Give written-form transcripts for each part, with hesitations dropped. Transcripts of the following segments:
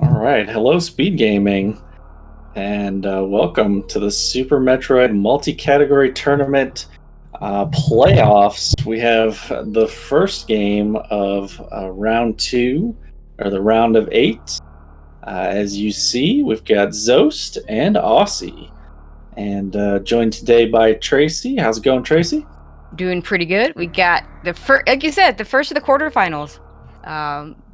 All right, hello, SpeedGaming, and welcome to the Super Metroid multi-category tournament playoffs. We have the first game of round two, or the round of eight. As you see, we've got Zoast and Aussie, and joined today by Tracy. How's it going, Tracy? Doing pretty good. We got the first, like you said, the first of the quarterfinals.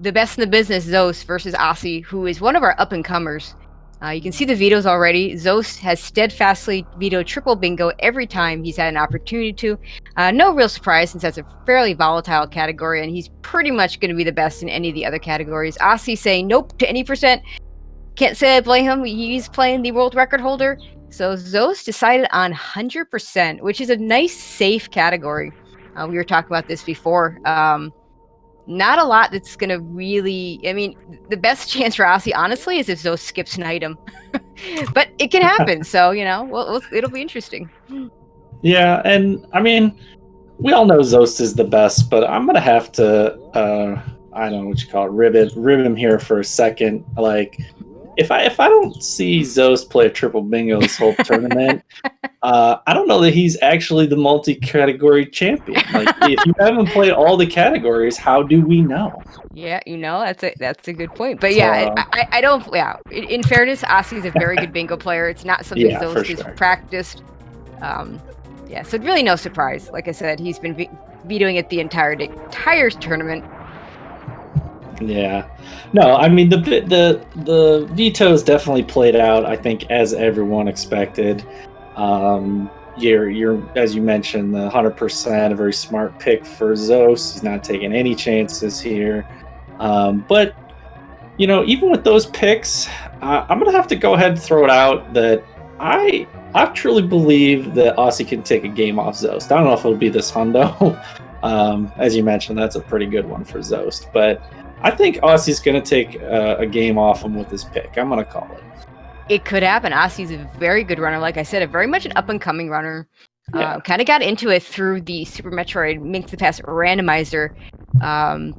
The best in the business, Zoast versus Osse, who is one of our up-and-comers. You can see the vetoes already. Zoast has steadfastly vetoed triple bingo every time he's had an opportunity to. No real surprise since that's a fairly volatile category, and he's pretty much going to be the best in any of the other categories. Osse saying nope to any percent. Can't say I blame him. He's playing the world record holder. So Zoast decided on 100%, which is a nice, safe category. We were talking about this before. Not a lot that's going to really... I mean, the best chance for Aussie, honestly, is if Zoast skips an item. But it can happen, so, it'll be interesting. Yeah, and, I mean, we all know Zoast is the best, but I'm going to have to, I don't know what you call it, rib him here for a second. Like... If I don't see Zoast play a triple bingo this whole tournament, I don't know that he's actually the multi-category champion. Like, if you haven't played all the categories, how do we know? Yeah, that's a good point. But yeah, I don't. Yeah, in fairness, Aussie is a very good bingo player. It's not something Zoast has practiced. Yeah, so really no surprise. Like I said, he's been vetoing it the entire tournament. Yeah, no, I mean the vetoes definitely played out, I think, as everyone expected. You're as you mentioned, the 100%, a very smart pick for Zoast. He's not taking any chances here. But even with those picks, I'm gonna have to go ahead and throw it out that I truly believe that Aussie can take a game off Zoast. I don't know if it'll be this hundo. As you mentioned, that's a pretty good one for Zoast, but I think Aussie's going to take a game off him with his pick. I'm going to call it. It could happen. Aussie's a very good runner. Like I said, a very much an up-and-coming runner. Kind of got into it through the Super Metroid Link to the Past randomizer,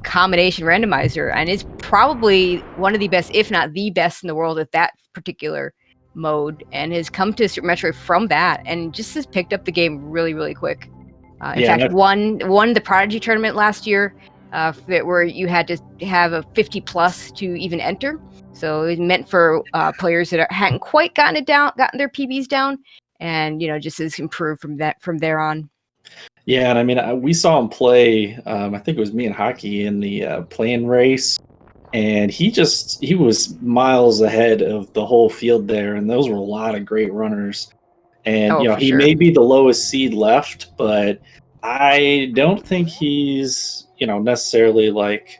combination randomizer, and is probably one of the best, if not the best in the world at that particular mode, and has come to Super Metroid from that, and just has picked up the game really, really quick. In fact, won the Prodigy tournament last year, where you had to have a 50+ to even enter. So it meant for players that hadn't quite gotten their PBs down, and just has improved from there on. Yeah, and I mean, we saw him play. I think it was me and Hockey in the play-in race, and he was miles ahead of the whole field there, and those were a lot of great runners. And he may be the lowest seed left, but I don't think he's necessarily like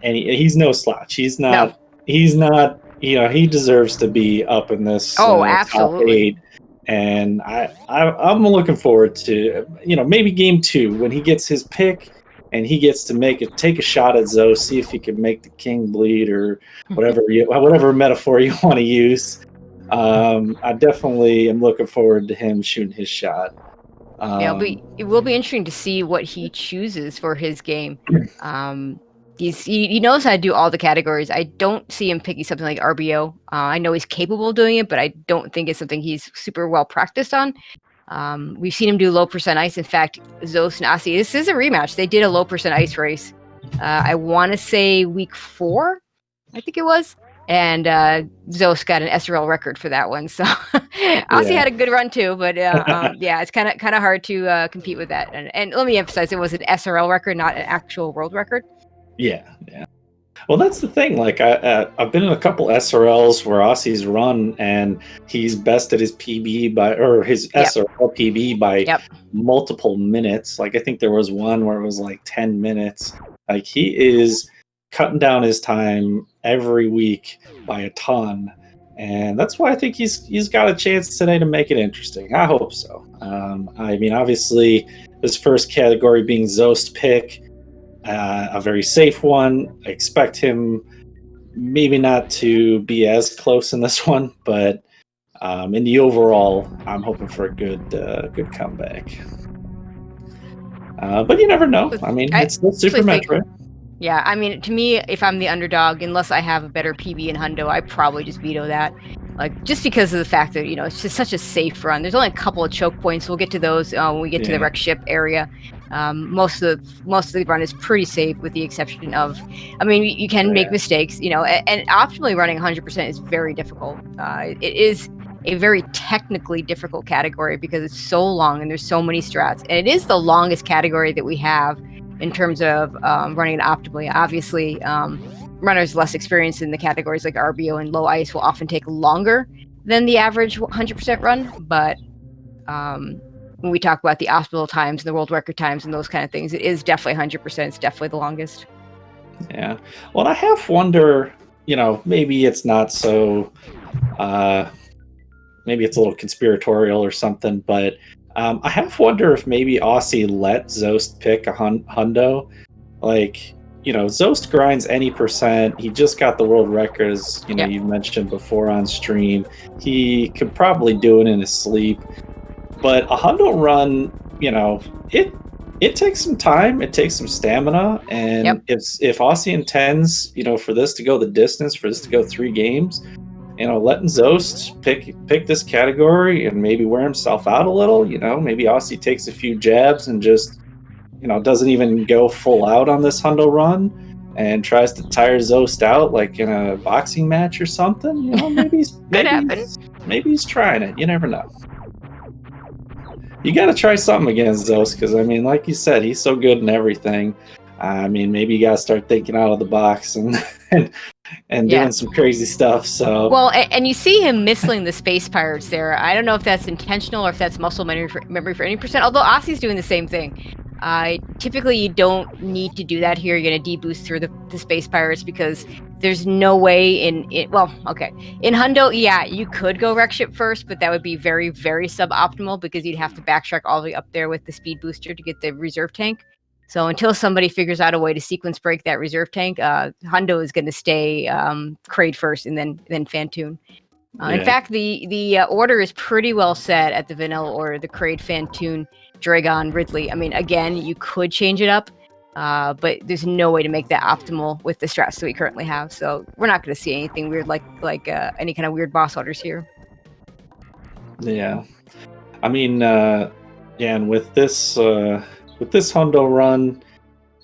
he's no slouch. He's not. No. He's not. He deserves to be up in this absolutely. top 8. And I'm looking forward to maybe game 2 when he gets his pick and he gets to take a shot at Zoe, see if he can make the king bleed or whatever metaphor you want to use. I definitely am looking forward to him shooting his shot. It will be interesting to see what he chooses for his game. He knows how to do all the categories. I don't see him picking something like RBO. I know he's capable of doing it, but I don't think it's something he's super well practiced on. We've seen him do low percent ice. In fact, Zoast and Aussie, this is a rematch. They did a low percent ice race. I want to say week 4, I think it was. And Zoast got an SRL record for that one. So Aussie had a good run too, but it's kind of hard to compete with that. And let me emphasize, it was an SRL record, not an actual world record. Yeah. Well, that's the thing. Like I've been in a couple SRLs where Aussie's run and he's bested his PB his SRL PB by multiple minutes. Like I think there was one where it was like 10 minutes. Like he is cutting down his time every week by a ton, and that's why I think he's got a chance today to make it interesting. I hope so. I mean, obviously, this first category being Zoast pick, a very safe one. I expect him maybe not to be as close in this one, but in the overall, I'm hoping for a good comeback. But you never know. I mean, it's still Super Metroid. Yeah, I mean, to me, if I'm the underdog, unless I have a better PB in Hundo, I probably just veto that. Like, just because of the fact that, it's just such a safe run. There's only a couple of choke points. We'll get to those when we get to the wreck ship area. Most of the run is pretty safe, with the exception of, I mean, you can make mistakes, and optimally running 100% is very difficult. It is a very technically difficult category because it's so long and there's so many strats. And it is the longest category that we have in terms of running it optimally. Obviously, runners less experienced in the categories like RBO and low ice will often take longer than the average 100% run. But when we talk about the optimal times and the world record times and those kind of things, it is definitely 100%. It's definitely the longest. Yeah. Well, I half wonder, maybe it's not so, maybe it's a little conspiratorial or something, but I half wonder if maybe Aussie let Zoast pick a hundo. Like, Zoast grinds any percent. He just got the world record, as you mentioned before on stream. He could probably do it in his sleep. But a hundo run, it takes some time. It takes some stamina. And if Aussie intends, for this to go the distance, for this to go 3 games, letting Zoast pick this category and maybe wear himself out a little. Maybe Aussie takes a few jabs and just, doesn't even go full out on this hundo run and tries to tire Zoast out like in a boxing match or something. Maybe he's trying it. You never know. You got to try something against Zoast because, I mean, like you said, he's so good in everything. I mean, maybe you got to start thinking out of the box and doing some crazy stuff. So and you see him missling the space pirates there. I don't know if that's intentional or if that's muscle memory for any percent. Although Aussie's doing the same thing. Typically, you don't need to do that here. You're going to deboost through the space pirates because there's no way in Hundo, you could go wreck ship first, but that would be very, very suboptimal because you'd have to backtrack all the way up there with the speed booster to get the reserve tank. So until somebody figures out a way to sequence break that reserve tank, Hundo is going to stay Kraid first and then Fantoon. In fact, the order is pretty well set at the vanilla order: the Kraid, Fantoon, Dragon, Ridley. I mean, again, you could change it up, but there's no way to make that optimal with the strats that we currently have. So we're not going to see anything weird like any kind of weird boss orders here. Yeah, I mean, and with this hundo run,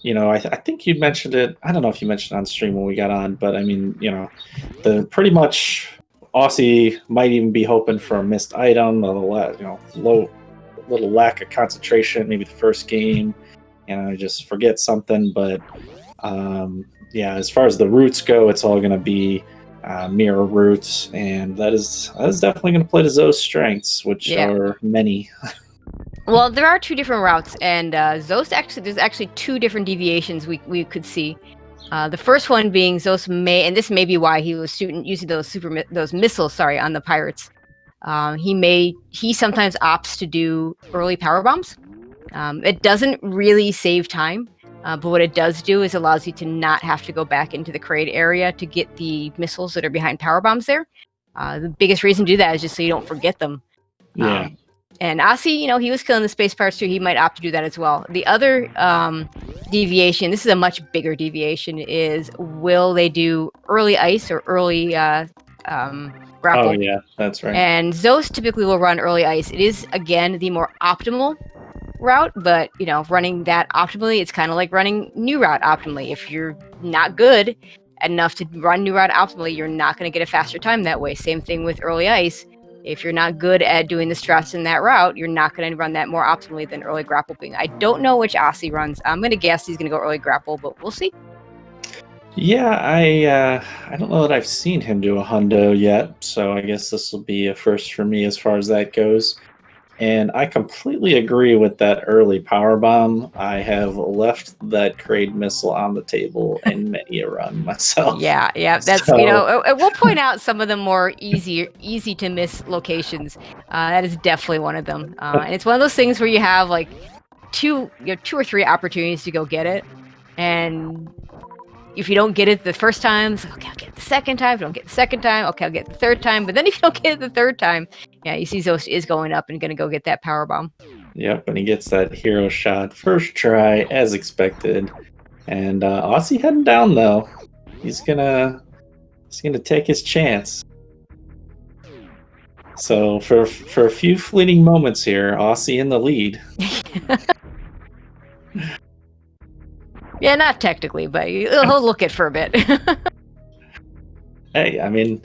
I think you mentioned it. I don't know if you mentioned it on stream when we got on, but I mean, the pretty much Aussie might even be hoping for a missed item, little lack of concentration, maybe the first game, just forget something. But as far as the routes go, it's all going to be mirror routes, and that is definitely going to play to Zoast's strengths, which are many. Well, there are 2 different routes, and Zoast there's actually 2 different deviations we could see. The first one being Zoast and this may be why he was using those missiles on the pirates. He sometimes opts to do early power bombs. It doesn't really save time, but what it does do is allows you to not have to go back into the Kraid area to get the missiles that are behind power bombs there. The biggest reason to do that is just so you don't forget them. Yeah. And Aussie, he was killing the space pirates too. He might opt to do that as well. The other deviation, this is a much bigger deviation, is will they do early ice or early grapple? Oh, yeah, that's right. And Zoast typically will run early ice. It is, again, the more optimal route, but, running that optimally, it's kind of like running new route optimally. If you're not good enough to run new route optimally, you're not going to get a faster time that way. Same thing with early ice. If you're not good at doing the strats in that route, you're not going to run that more optimally than early grapple being. I don't know which Aussie runs. I'm going to guess he's going to go early grapple, but we'll see. Yeah, I don't know that I've seen him do a hundo yet, so I guess this will be a first for me as far as that goes. And I completely agree with that early power bomb. I have left that Kraid missile on the table in many a run myself. Yeah, that's we'll point out some of the more easy to miss locations. That is definitely one of them, and it's one of those things where you have like 2 or 3 opportunities to go get it, and if you don't get it the first time, it's like, okay, I'll get it the second time. If you don't get it the second time, okay, I'll get it the third time. But then if you don't get it the third time, you see Zoast is going up and going to go get that power bomb. Yep, and he gets that hero shot first try, as expected. And Aussie heading down though. He's gonna take his chance. So for a few fleeting moments here, Aussie in the lead. Yeah, not technically, but he'll look it for a bit. Hey, I mean,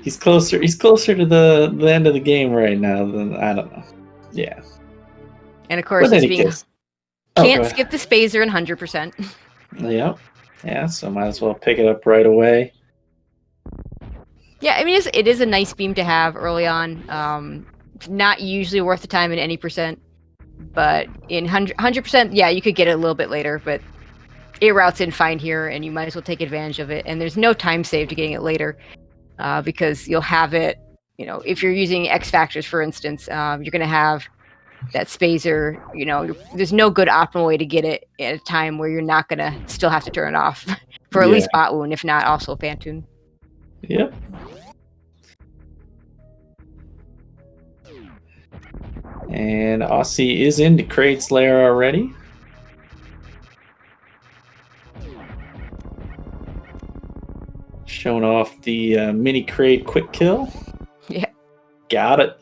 he's closer to the end of the game right now than, I don't know. Yeah. And of course, But it's being can't skip the spazer in 100%. Yep. Yeah, so might as well pick it up right away. Yeah, I mean, it is a nice beam to have early on. Not usually worth the time in any percent, but in 100%, yeah, you could get it a little bit later, but it routes in fine here, and you might as well take advantage of it. And there's no time save to getting it later, because you'll have it, if you're using X factors, for instance, you're going to have that spazer, there's no good optimal way to get it at a time where you're not going to still have to turn it off for at least bot wound, if not also Phantoon. Yep. And Aussie is into Kraid's lair already. Showing off the mini Kraid quick kill. Yeah. Got it.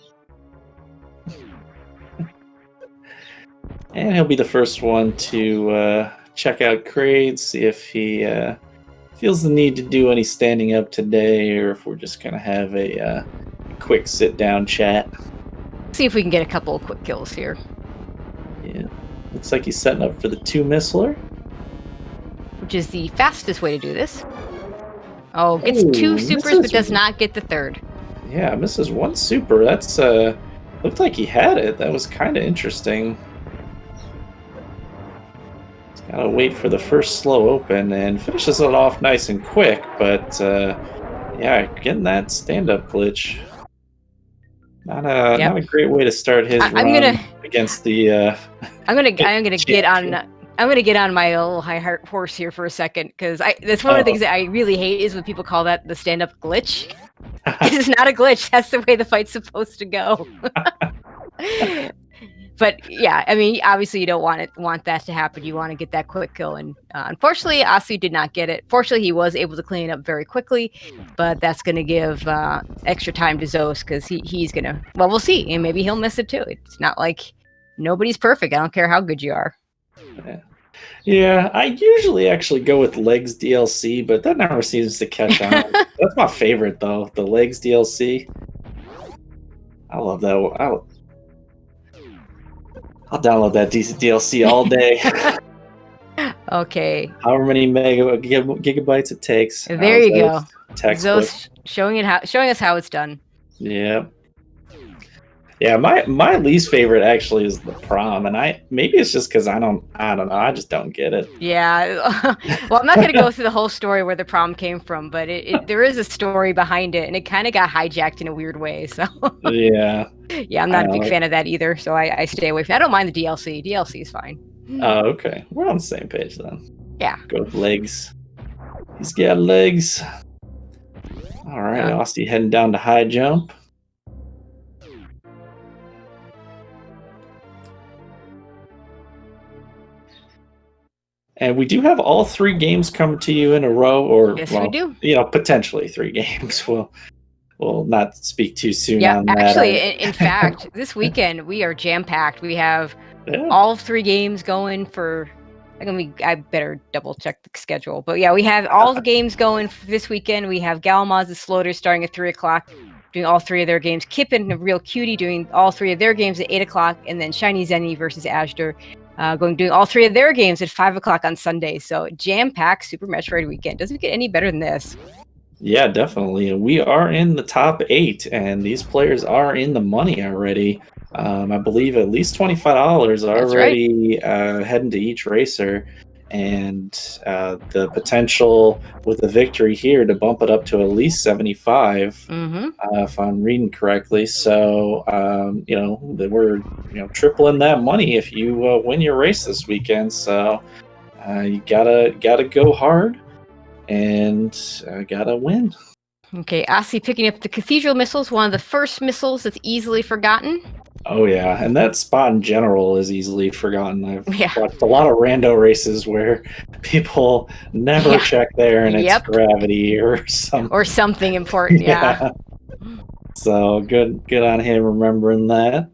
And he'll be the first one to check out Kraid, see if he feels the need to do any standing up today, or if we're just going to have a quick sit-down chat. See if we can get a couple of quick kills here. Yeah. Looks like he's setting up for the 2 missler. Which is the fastest way to do this. Oh, gets 2 supers, but does not get the 3rd. Yeah, misses 1 super. That's looked like he had it. That was kind of interesting. He's gotta wait for the first slow open and finishes it off nice and quick, but yeah, getting that stand-up glitch. Not a great way to start his run against the. I'm gonna get on my little high heart horse here for a second, because that's one of the things that I really hate is when people call that the stand-up glitch. It's not a glitch. That's the way the fight's supposed to go. But yeah, I mean, obviously you don't want that to happen. You want to get that quick kill, and unfortunately, Osse did not get it. Fortunately, he was able to clean it up very quickly, but that's going to give extra time to Zoast, because he's going to. Well, we'll see, and maybe he'll miss it too. It's not like nobody's perfect. I don't care how good you are. Yeah, I usually actually go with Legs DLC, but that never seems to catch on. That's my favorite though, the Legs DLC. I love that. I'll download that DLC all day. Okay. However many gigabytes it takes. There you go. Textbook. Showing us how it's done. Yeah. Yeah, my least favorite actually is the prom, and maybe it's just because I don't know, I just don't get it. Yeah, well, I'm not going to go through the whole story where the prom came from, but there is a story behind it, and it kind of got hijacked in a weird way. So yeah, I'm not a big fan of that either. So I stay away from it. I don't mind the DLC. DLC is fine. Oh, okay, we're on the same page then. Yeah, go with Legs. He's got legs. All right, Aussie heading down to high jump. And we do have all 3 games coming to you in a row, or yes, we do. Potentially 3 games. We'll not speak too soon on that. Actually, in fact, this weekend we are jam-packed. We have all 3 games going for. I better double check the schedule, but yeah, we have all the games going for this weekend. We have Galmaz and Sloater starting at 3:00, doing all 3 of their games. Kippen and Real Cutie doing all 3 of their games at 8:00, and then Shiny Zenny versus Ashdor. Doing all 3 of their games at 5:00 on Sunday. So jam-packed Super Metroid weekend. Doesn't get any better than this. Yeah, definitely. And we are in the top 8, and these players are in the money already. I believe at least $25 already heading to each racer, and the potential with the victory here to bump it up to at least 75, if I'm reading correctly. So we're tripling that money if you win your race this weekend. So you gotta go hard and gotta win. Okay, Osse picking up the Cathedral missiles, one of the first missiles that's easily forgotten. Oh yeah, and that spot in general is easily forgotten. I've Yeah. watched a lot of rando races where people never check there, and it's Yep. gravity or something. Or something important. Yeah. So good on him remembering that.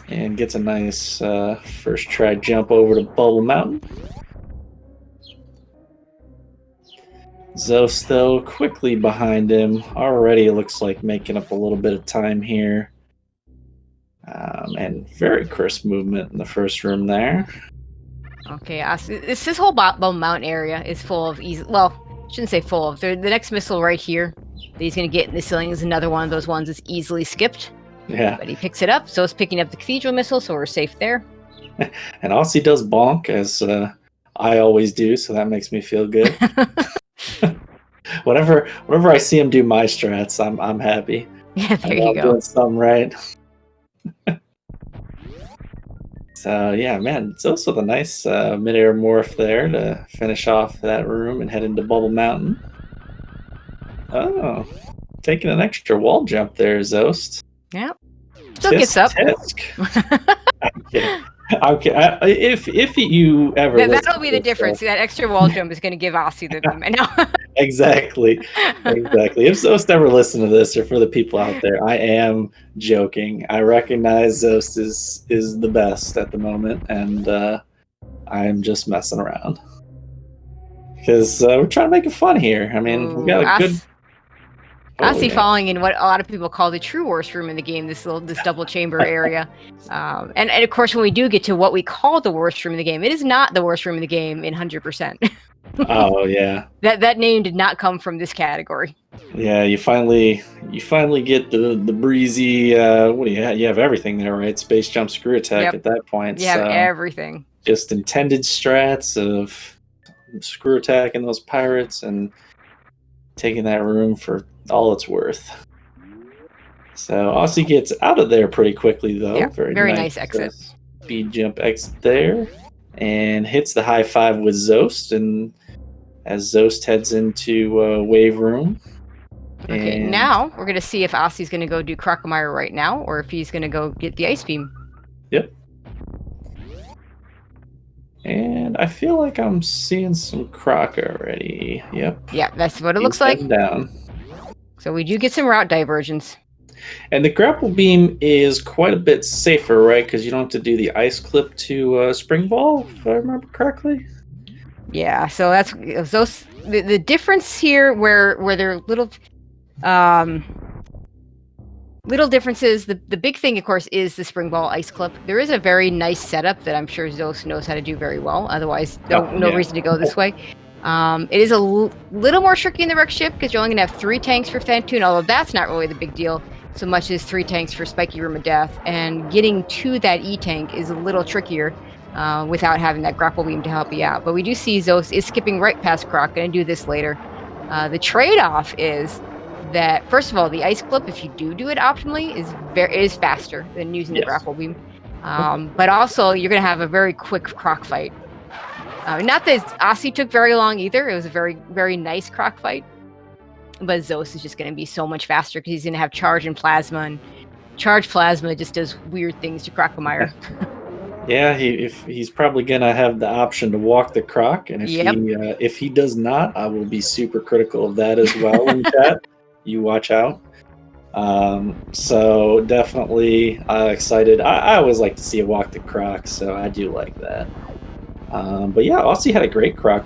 And gets a nice first try jump over to Bubble Mountain. Zoast, though, quickly behind him. Already looks like making up a little bit of time here. And very crisp movement in the first room there. Okay, this whole Bubble Mountain area is full of easy. Well, shouldn't say full of. The next missile right here that he's going to get in the ceiling is another one of those ones that's easily skipped. Yeah. But he picks it up, so it's picking up the cathedral missile, so we're safe there. And Osse does bonk, as I always do, so that makes me feel good. Whenever I see him do my strats, I'm happy. Yeah, there you go. Doing something right. So yeah, man, it's also the nice mid-air morph there to finish off that room and head into Bubble Mountain. Oh, taking an extra wall jump there, Zoast. Yeah, still gets up. Okay. If you ever that'll be the difference. That extra wall jump is going to give Osse the I know. Exactly. If Zoast ever listen to this, or for the people out there, I am joking. I recognize Zoast is the best at the moment, and I am just messing around because we're trying to make it fun here. I mean, we got a good. Osse falling in what a lot of people call the true worst room in the game, this double chamber area. And of course, when we do get to what we call the worst room in the game, it is not the worst room in the game in 100%. Oh yeah. That name did not come from this category. Yeah, you finally get the breezy. What do you have? You have everything there, right? Space jump, screw attack at that point. You have everything. Just intended strats of screw attack and those pirates, and taking that room for all it's worth. So Osse gets out of there pretty quickly, though. Yeah, very nice exit. Speed jump exit there, and hits the high five with Zoast, and as Zoast heads into wave room. Okay, now we're gonna see if Osse's gonna go do Crocomire right now, or if he's gonna go get the ice beam. Yep. And I feel like I'm seeing some Croc already. Yep. Yeah, that's what it looks like. Down. So we do get some route divergence. And the grapple beam is quite a bit safer, right? Because you don't have to do the ice clip to spring ball, if I remember correctly. Yeah, so that's those. The difference here, where there are little differences. The big thing, of course, is the spring ball ice clip. There is a very nice setup that I'm sure Zoast knows how to do very well. Otherwise, no reason to go this way. It is a little more tricky in the wreck ship because you're only going to have 3 tanks for Phantoon, although that's not really the big deal so much as 3 tanks for Spiky Room of Death. And getting to that E-tank is a little trickier without having that grapple beam to help you out. But we do see Zoast is skipping right past Croc. Going to do this later. The trade-off is that, first of all, the ice clip, if you do it optimally, is faster than using the grapple beam. But also, you're going to have a very quick Croc fight. Not that Osse took very long either. It was a very, very nice Croc fight. But Zoast is just going to be so much faster because he's going to have charge and plasma. And charge plasma just does weird things to Crocomire. Yeah, he's probably going to have the option to walk the Croc. And if he does not, I will be super critical of that as well in chat. You watch out. So definitely excited. I always like to see a walk the Croc, so I do like that. But yeah, Osse had a great Croc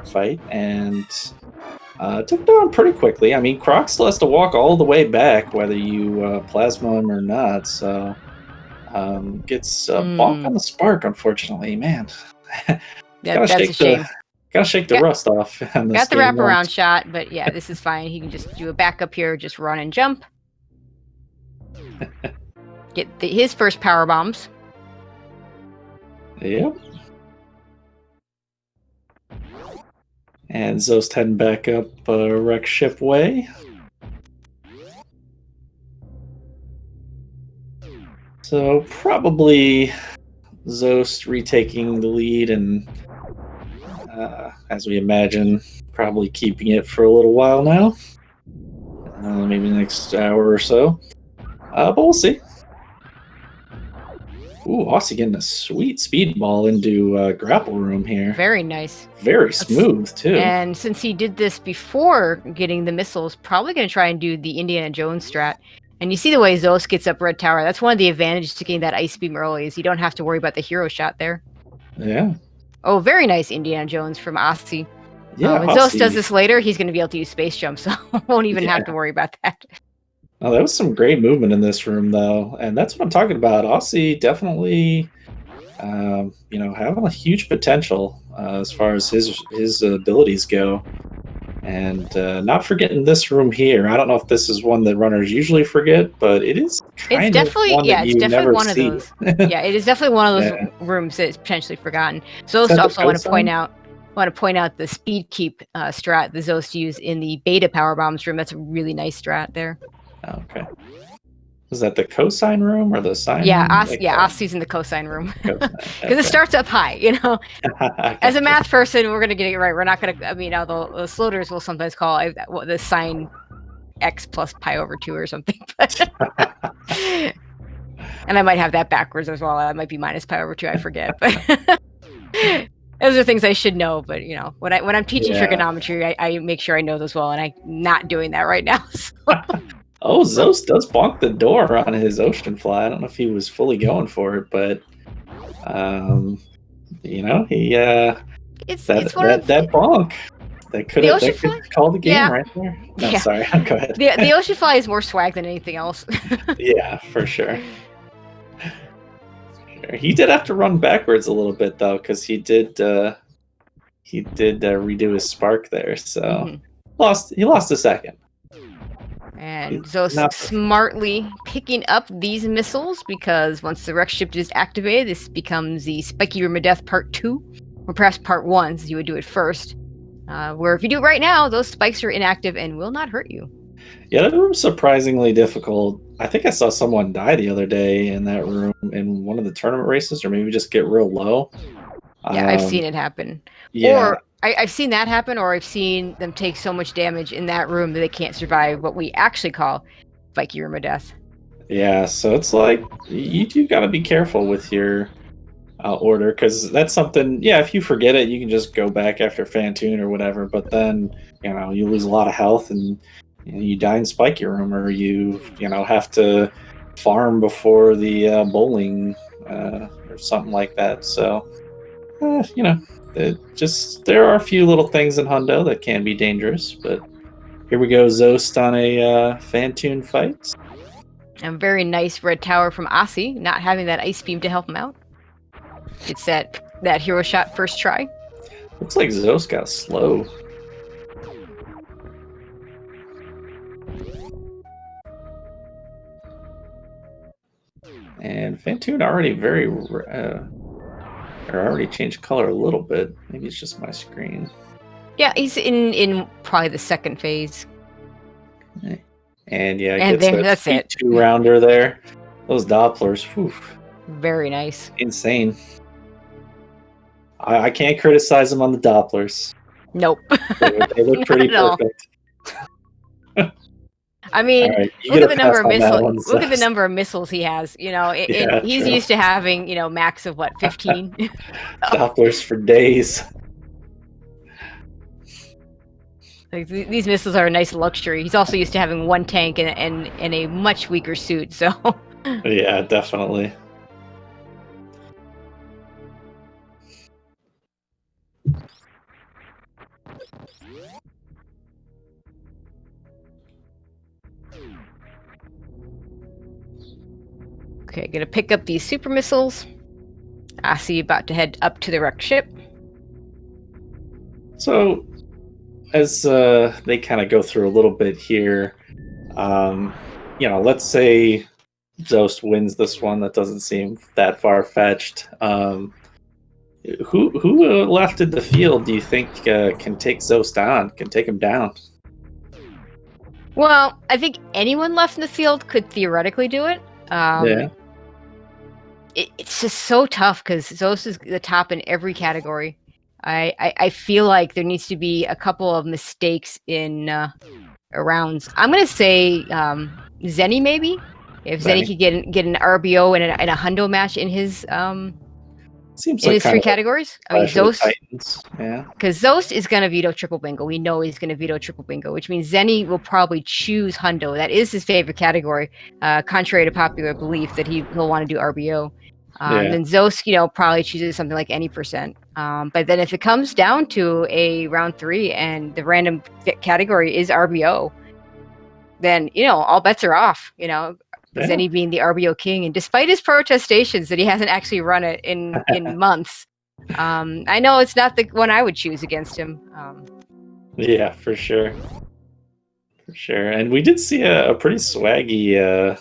fight, and took down pretty quickly. I mean, Croc still has to walk all the way back, whether you plasma him or not. So gets bonk on the spark, unfortunately. Man, that's a shame. Gotta shake the rust off. Got the wraparound shot, but yeah, this is fine. He can just do a backup here, just run and jump. Get his first power bombs. Yep. And Zoast heading back up wreck ship way. So probably Zoast retaking the lead and, as we imagine, probably keeping it for a little while now. maybe the next hour or so. But we'll see. Ooh, Aussie getting a sweet speedball into grapple room here. Very nice. Very smooth, too. And since he did this before getting the missiles, probably going to try and do the Indiana Jones strat. And you see the way Zoast gets up Red Tower. That's one of the advantages to getting that Ice Beam early is you don't have to worry about the hero shot there. Yeah. Oh, very nice Indiana Jones from Osse. Yeah, when Zoast does this later, he's going to be able to use Space Jump, so won't even have to worry about that. Oh, there was some great movement in this room, though, and that's what I'm talking about. Aussie definitely, having a huge potential as far as his abilities go, and not forgetting this room here. I don't know if this is one that runners usually forget, but it is kind of one that you never see. Of those. Yeah, it is definitely one of those rooms that is potentially forgotten. Zoast also want to point out the speed keep strat the Zoast used in the beta power bombs room. That's a really nice strat there. Okay. Is that the cosine room or the sine room? Osse's in the cosine room. Because it starts up high, As a math person, we're going to get it right. We're not going to, although the sloaters will sometimes call the sine x plus pi over 2 or something. And I might have that backwards as well. That might be minus pi over 2. I forget. But those are things I should know. But, when I'm teaching trigonometry, I make sure I know those well. And I'm not doing that right now. So. Oh, Zoast does bonk the door on his ocean fly. I don't know if he was fully going for it, but he that bonk that could call the game right there. No, sorry, go ahead. The ocean fly is more swag than anything else. Yeah, for sure. He did have to run backwards a little bit though, because he did redo his spark there, so he lost a second. And Zoast smartly picking up these missiles because once the Rex ship is activated, this becomes the Spiky Room of Death Part 2, or perhaps Part 1, since you would do it first. Where if you do it right now, those spikes are inactive and will not hurt you. Yeah, that room's surprisingly difficult. I think I saw someone die the other day in that room in one of the tournament races, or maybe just get real low. Yeah, I've seen it happen. Yeah. Or I've seen that happen, or I've seen them take so much damage in that room that they can't survive what we actually call Spiky Room of Death. Yeah, so it's like, you do got to be careful with your order, because that's something, if you forget it, you can just go back after Fantoon or whatever, but then, you lose a lot of health and you die in Spiky Room, or you have to farm before the bowling or something like that, so, there are a few little things in Hundo that can be dangerous, but here we go, Zoast on a Fantoon fight. A very nice Red Tower from Osse, not having that Ice Beam to help him out. It's that hero shot first try. Looks like Zoast got slow. And Fantoon already already changed color a little bit. Maybe it's just my screen. Yeah, he's in probably the second phase. And that's it. 2-rounder there. Those Dopplers, whew. Very nice. Insane. I can't criticize them on the Dopplers. Nope. They look pretty perfect. Right, look at the number of missiles. Look at the number of missiles he has. He's used to having max of 15. Dopplers for days. Like, these missiles are a nice luxury. He's also used to having one tank and a much weaker suit. So. Yeah, definitely. Okay, gonna pick up these super missiles. Osse about to head up to the wrecked ship. So, as they kind of go through a little bit here, let's say Zoast wins this one. That doesn't seem that far-fetched. Who left in the field do you think can take Zoast on, can take him down? Well, I think anyone left in the field could theoretically do it. It's just so tough because Zoast is the top in every category. I feel like there needs to be a couple of mistakes in rounds. I'm gonna say Zenny maybe. If Zenny could get an RBO and a hundo match in his seems in like his three categories. I mean, Zoast, because Zoast is gonna veto triple bingo. We know he's gonna veto triple bingo, which means Zenny will probably choose hundo. That is his favorite category, contrary to popular belief that he'll want to do RBO. Then Zoast, probably chooses something like any percent. But then if it comes down to a round 3 and the random category is RBO, then all bets are off. Zenny being the RBO king, and despite his protestations that he hasn't actually run it in months, I know it's not the one I would choose against him. Yeah, for sure. And we did see a pretty swaggy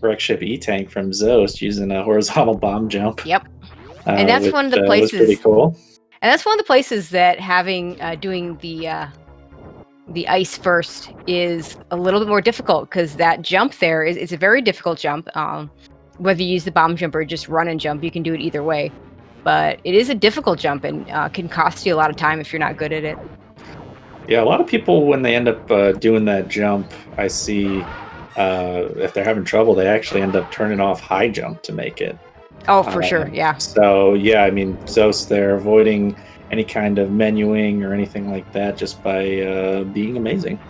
wreck ship E-tank from Zoast using a horizontal bomb jump. Yep. And that's one of the places. Was pretty cool. And that's one of the places that having doing the ice first is a little bit more difficult, because that jump there it's a very difficult jump. Whether you use the bomb jump or just run and jump, you can do it either way. But it is a difficult jump and can cost you a lot of time if you're not good at it. Yeah, a lot of people, when they end up doing that jump, I see if they're having trouble, they actually end up turning off high jump to make it. Oh, for sure, yeah. So, yeah, I mean, Zoast, they're avoiding any kind of menuing or anything like that just by being amazing.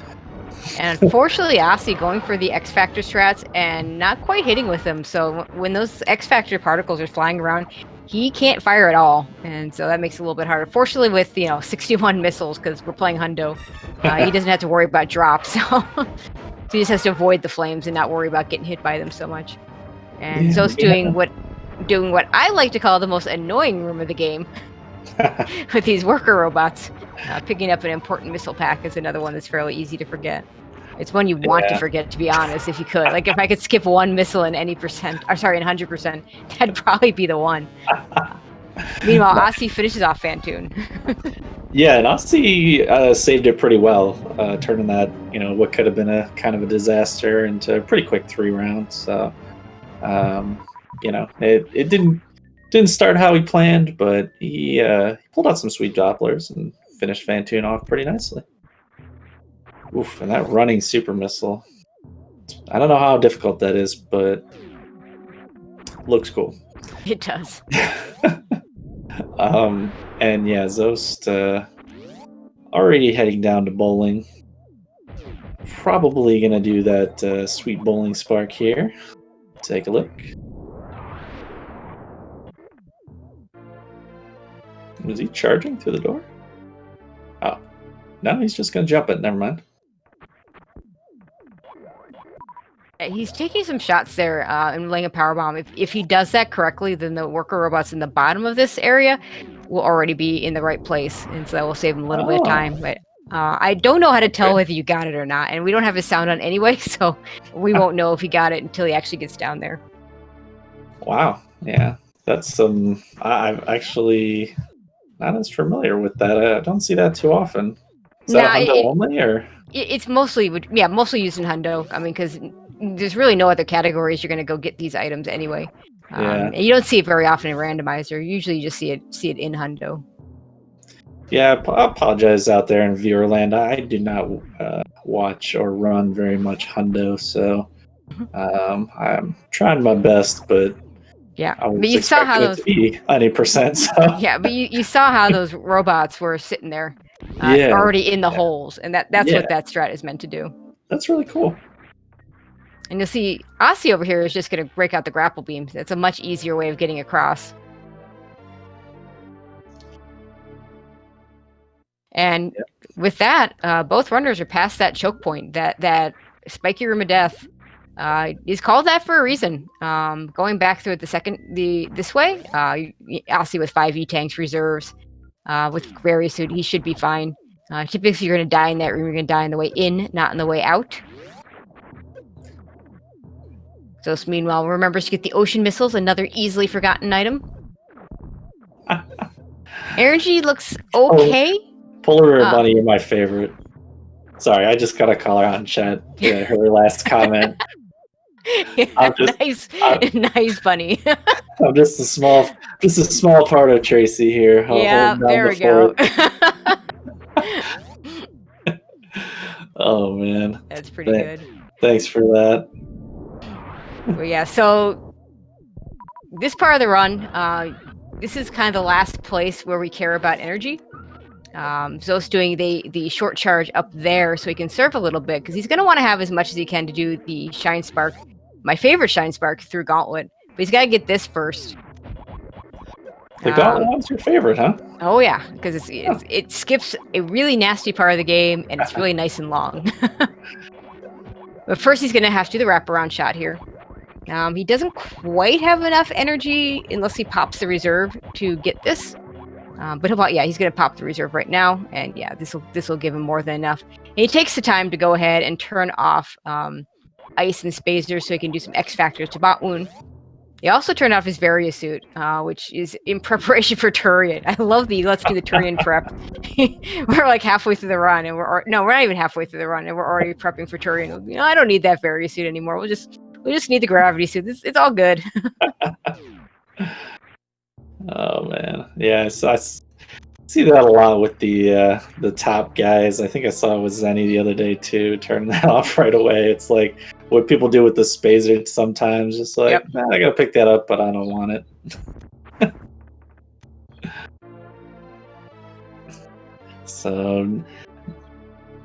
And unfortunately, Osse going for the X Factor strats and not quite hitting with them. So when those X Factor particles are flying around, he can't fire at all. And so that makes it a little bit harder. Fortunately, with 61 missiles, because we're playing hundo, he doesn't have to worry about drops. So he just has to avoid the flames and not worry about getting hit by them so much. And Zoast doing what I like to call the most annoying room of the game. With these worker robots. Picking up an important missile pack is another one that's fairly easy to forget. It's one you want to forget, to be honest, if you could. Like, if I could skip one missile in any percent, or sorry, in 100%, that'd probably be the one. Meanwhile, Osse finishes off Fantoon. Yeah, and Osse saved it pretty well, turning that, what could have been a kind of a disaster into a pretty quick 3 rounds. So, it didn't start how he planned, but he pulled out some sweet dopplers and finished Fantoon off pretty nicely. Oof, and that running super missile. I don't know how difficult that is, but looks cool. It does. And yeah, Zoast already heading down to bowling. Probably gonna do that sweet bowling spark here. Take a look. Was he charging through the door? Oh, no, he's just gonna jump it. Never mind. He's taking some shots there and laying a power bomb. If he does that correctly, then the worker robots in the bottom of this area will already be in the right place, and so that will save him a little bit of time. But I don't know how to tell whether you got it or not, and we don't have his sound on anyway, so we won't know if he got it until he actually gets down there. Wow, yeah, that's some. I've actually not as familiar with that. I don't see that too often. Is that hundo only, or? It's mostly used in hundo. I mean, because there's really no other categories you're going to go get these items anyway. And you don't see it very often in randomizer. Usually you just see it in hundo. Yeah, I apologize out there in Viewerland. I do not watch or run very much hundo, so I'm trying my best, but yeah, I was but you saw how those to be 90%. So. Yeah, but you saw how those robots were sitting there, already in the holes, and that's what that strat is meant to do. That's really cool. And you'll see Osse over here is just going to break out the grapple beams. That's a much easier way of getting across. And with that, both runners are past that choke point. That spiky room of death is called that for a reason. Going back through it this way, Osse with 5 E-tanks reserves, with various suit, he should be fine. Typically, you're going to die in that room. You're going to die on the way in, not on the way out. So, meanwhile, remembers to get the ocean missiles, another easily forgotten item. Energy looks okay. Polar Bear Bunny, you're my favorite. Sorry, I just got a call her out in chat. Yeah, her last comment. Nice bunny. I'm just a small part of Tracy here. Yeah, there we go. Oh man, That's pretty good. Thanks for that. Well, yeah. So this part of the run, this is kind of the last place where we care about energy. Zo's doing the short charge up there so he can surf a little bit because he's going to want to have as much as he can to do the Shine Spark, my favorite Shine Spark through Gauntlet. But he's got to get this first. The Gauntlet one's your favorite, huh? Oh yeah, because it skips a really nasty part of the game and it's really nice and long. But first he's going to have to do the wraparound shot here. He doesn't quite have enough energy unless he pops the reserve to get this. But he's going to pop the reserve right now, and yeah, this will give him more than enough. And he takes the time to go ahead and turn off Ice and Spazer so he can do some X Factors to bot wound. He also turned off his Varia suit, which is in preparation for Turian. I love the let's do the Turian prep. We're like halfway through the run, and we're not even halfway through the run, and we're already prepping for Turian. You know, I don't need that Varia suit anymore. We just need the gravity suit. It's all good. Oh man, yeah. So I see that a lot with the top guys. I think I saw it with Zenny the other day too. Turn that off right away. It's like what people do with the Spazer sometimes. Just like, I gotta pick that up, but I don't want it. So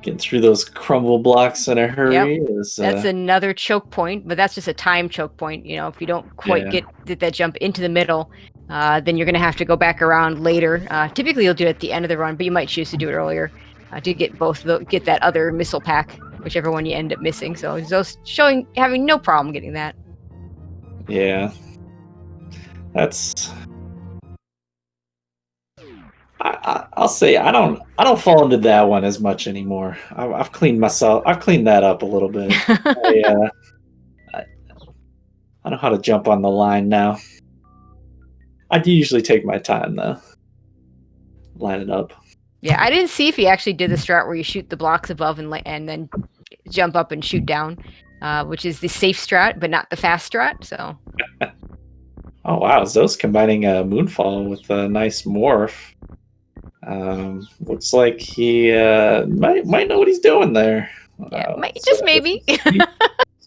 getting through those crumble blocks in a hurry is that's another choke point, but that's just a time choke point. You know, if you don't quite get that jump into the middle, then you're going to have to go back around later. Typically, you'll do it at the end of the run, but you might choose to do it earlier to get get that other missile pack, whichever one you end up missing. So Zoast having no problem getting that. Yeah, that's. I'll say I don't fall into that one as much anymore. I've cleaned that up a little bit. I know how to jump on the line now. I do usually take my time though. Line it up. Yeah, I didn't see if he actually did the strat where you shoot the blocks above and then jump up and shoot down, which is the safe strat, but not the fast strat. So. Oh wow, Zo's combining a Moonfall with a nice morph. Looks like he might know what he's doing there. Yeah, just maybe.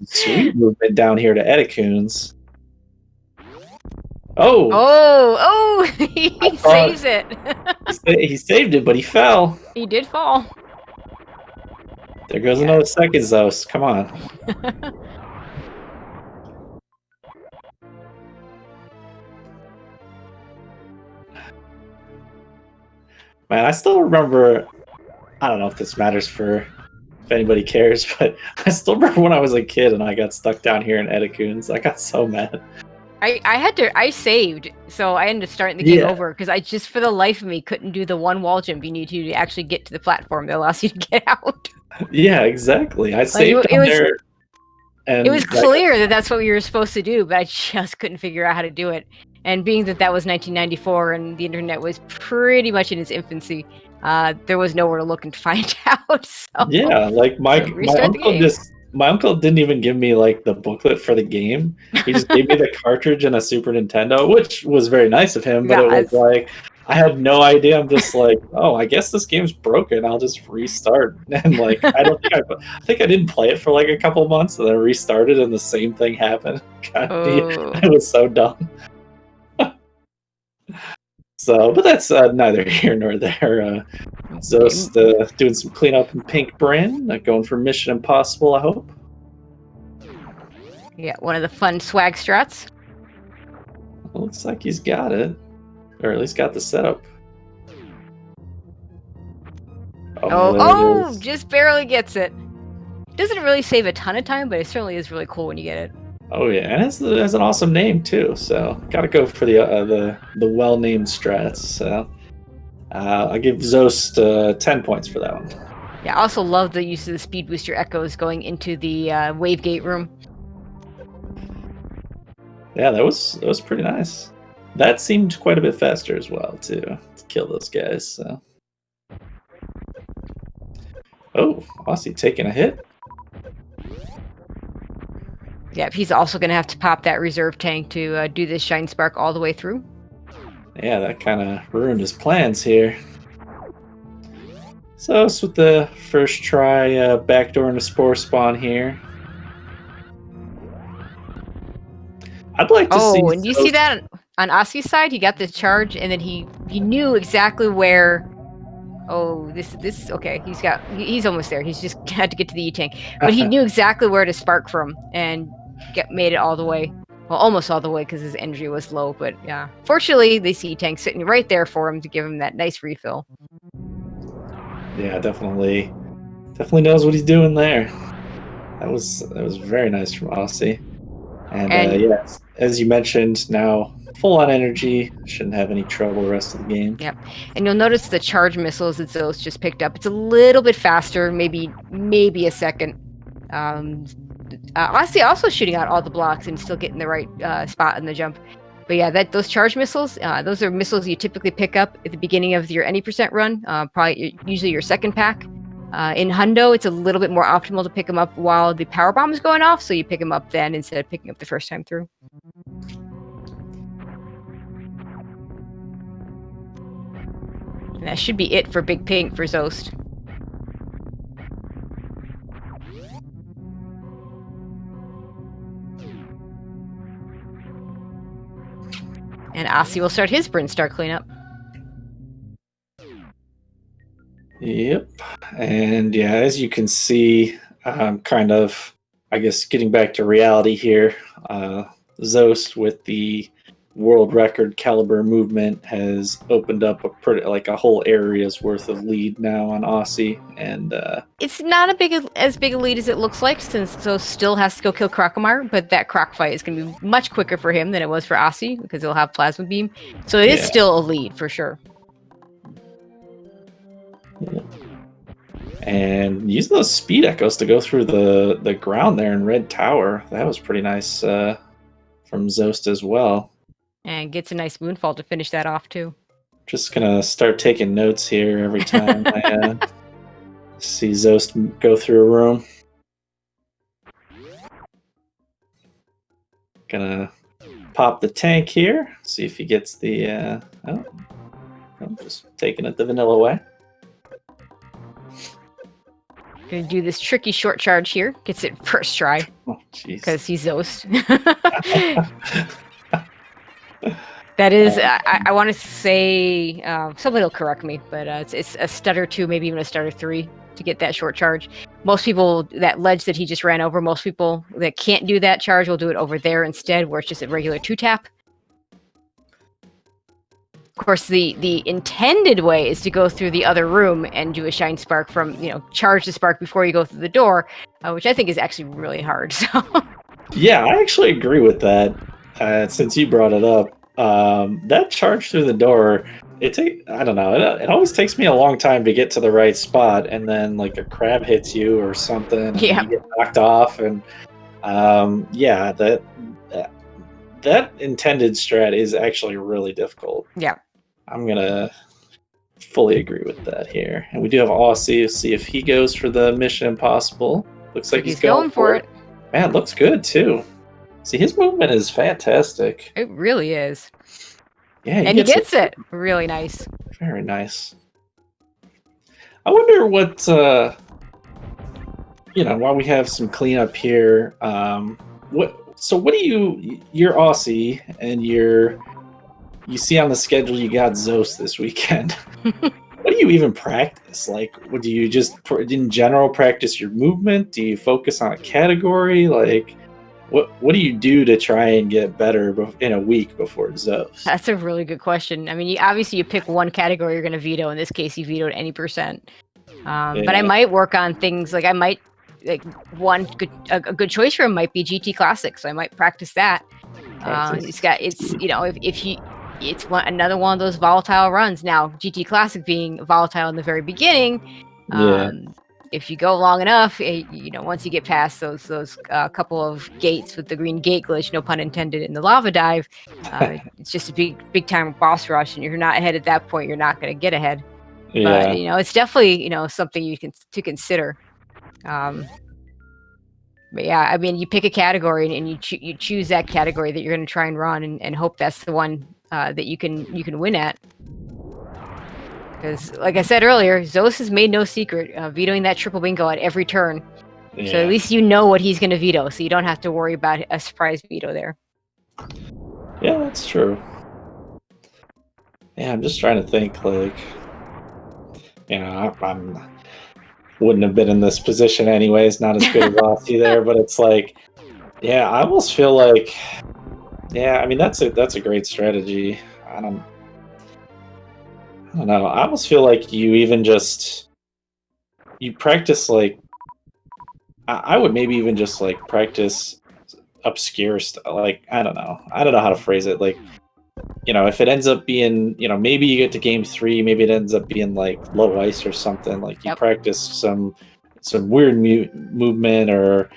Sweet movement down here to Edicoons. Oh! He saves it. He saved it, but he fell. He did fall. There goes another second Zoast. Come on. Man, I still remember. I don't know if this matters if anybody cares, but I still remember when I was a kid and I got stuck down here in Edicoons. I got so mad. I saved, so I ended up starting the game over because I just for the life of me couldn't do the one wall jump you need to actually get to the platform that allows you to get out. Yeah, exactly. I saved down there. And it was clear that that's what we were supposed to do, but I just couldn't figure out how to do it. And being that was 1994 and the internet was pretty much in its infancy, there was nowhere to look and find out. So, yeah, like my uncle didn't even give me like the booklet for the game. He just gave me the cartridge and a Super Nintendo, which was very nice of him. But it was like I had no idea. I'm just like, oh, I guess this game's broken. I'll just restart. And like I think I didn't play it for like a couple months, and then restarted, and the same thing happened. It was so dumb. So, but that's neither here nor there. Zoast doing some cleanup in Pink Brand, going for Mission Impossible, I hope. Yeah, one of the fun swag strats. Looks like he's got it, or at least got the setup. Oh, just barely gets it. Doesn't really save a ton of time, but it certainly is really cool when you get it. Oh yeah, and it has an awesome name too. So gotta go for the well-named strats. So I give Zoast 10 points for that one. Yeah, I also love the use of the speed booster echoes going into the wave gate room. Yeah, that was pretty nice. That seemed quite a bit faster as well too to kill those guys. So. Oh, Osse taking a hit. Yeah, he's also going to have to pop that reserve tank to do this Shine Spark all the way through. Yeah, that kind of ruined his plans here. So it's with the first try backdoor into Spore Spawn here. I'd like to see. Oh, and you see that on Ossie's side? He got this charge, and then he knew exactly where. Oh, this okay. He's almost there. He's just had to get to the E-tank, but he knew exactly where to spark from and made it all the way. Well, almost all the way because his energy was low. But yeah, fortunately, the E-tank sitting right there for him to give him that nice refill. Yeah, definitely knows what he's doing there. That was very nice from Ossie. And yes, as you mentioned, now full on energy, shouldn't have any trouble the rest of the game. Yep, and you'll notice the charge missiles that Zoast just picked up. It's a little bit faster, maybe a second. Ossie also shooting out all the blocks and still getting the right spot in the jump. But yeah, those charge missiles, those are missiles you typically pick up at the beginning of your any percent run, usually your second pack. In Hundo, it's a little bit more optimal to pick them up while the power bomb is going off, so you pick them up then instead of picking up the first time through. And that should be it for Big Pink for Zoast. And Ossie will start his sprint star cleanup. Yep. And yeah, as you can see, kind of, I guess, getting back to reality here, Zoast with the world record caliber movement has opened up a whole area's worth of lead now on Ossie, and it's not as big a lead as it looks like, since Zoast still has to go kill Crocomar, but that Croc fight is going to be much quicker for him than it was for Ossie because he'll have plasma beam, so it is still a lead for sure. Yeah. And using those speed echoes to go through the ground there in Red Tower, that was pretty nice from Zoast as well. And gets a nice moonfall to finish that off too. Just gonna start taking notes here every time I see Zoast go through a room. Gonna pop the tank here, see if he gets the just taking it the vanilla way. Gonna do this tricky short charge here. Gets it first try. Oh, jeez. Because he's Zoast. That is, I want to say, somebody will correct me, but it's a stutter 2, maybe even a stutter 3 to get that short charge. Most people, that ledge that he just ran over, most people that can't do that charge will do it over there instead, where it's just a regular 2-tap. Of course, the intended way is to go through the other room and do a shine spark from, charge the spark before you go through the door, which I think is actually really hard. So. Yeah, I actually agree with that. Since you brought it up, that charge through the door, I don't know, it always takes me a long time to get to the right spot, and then like a crab hits you or something, and you get knocked off, and that intended strat is actually really difficult. Yeah. I'm gonna fully agree with that here. And we do have Ossie. See if he goes for the Mission Impossible. Looks like he's going for it. Man, looks good too. See, his movement is fantastic. It really is. Yeah, he gets it. Really nice. Very nice. I wonder what, while we have some cleanup here, what do you're Ossie, and you see on the schedule you got Zoast this weekend. What do you even practice? Like, what do you just, in general, practice your movement? Do you focus on a category? Like, what do you do to try and get better in a week before Zoast? That's a really good question. I mean, you pick one category you're going to veto. In this case, you vetoed any percent. But I might work on things like a good choice for him might be GT Classic, so I might practice that. It's another one of those volatile runs. Now, GT Classic being volatile in the very beginning, if you go long enough, once you get past those couple of gates with the green gate glitch, no pun intended, in the lava dive, it's just a big time boss rush, and if you're not ahead at that point, you're not going to get ahead. Yeah. But it's definitely something to consider. But yeah, I mean, you pick a category and you choose that category that you're going to try and run, and hope that's the one that you can win at. Because, like I said earlier, Zoast has made no secret vetoing that triple bingo at every turn. Yeah. So at least you know what he's going to veto, so you don't have to worry about a surprise veto there. Yeah, that's true. Yeah, I'm just trying to think, like, I'm wouldn't have been in this position anyways, not as good as Osse there, but it's like, yeah, I almost feel like, yeah, I mean, that's a great strategy. I don't know. I almost feel like you even just, you practice, like, I would maybe even just, like, practice obscure stuff. Like, I don't know how to phrase it. Like, if it ends up being, maybe you get to game 3, maybe it ends up being like low ice or something. Like you practice some weird movement, or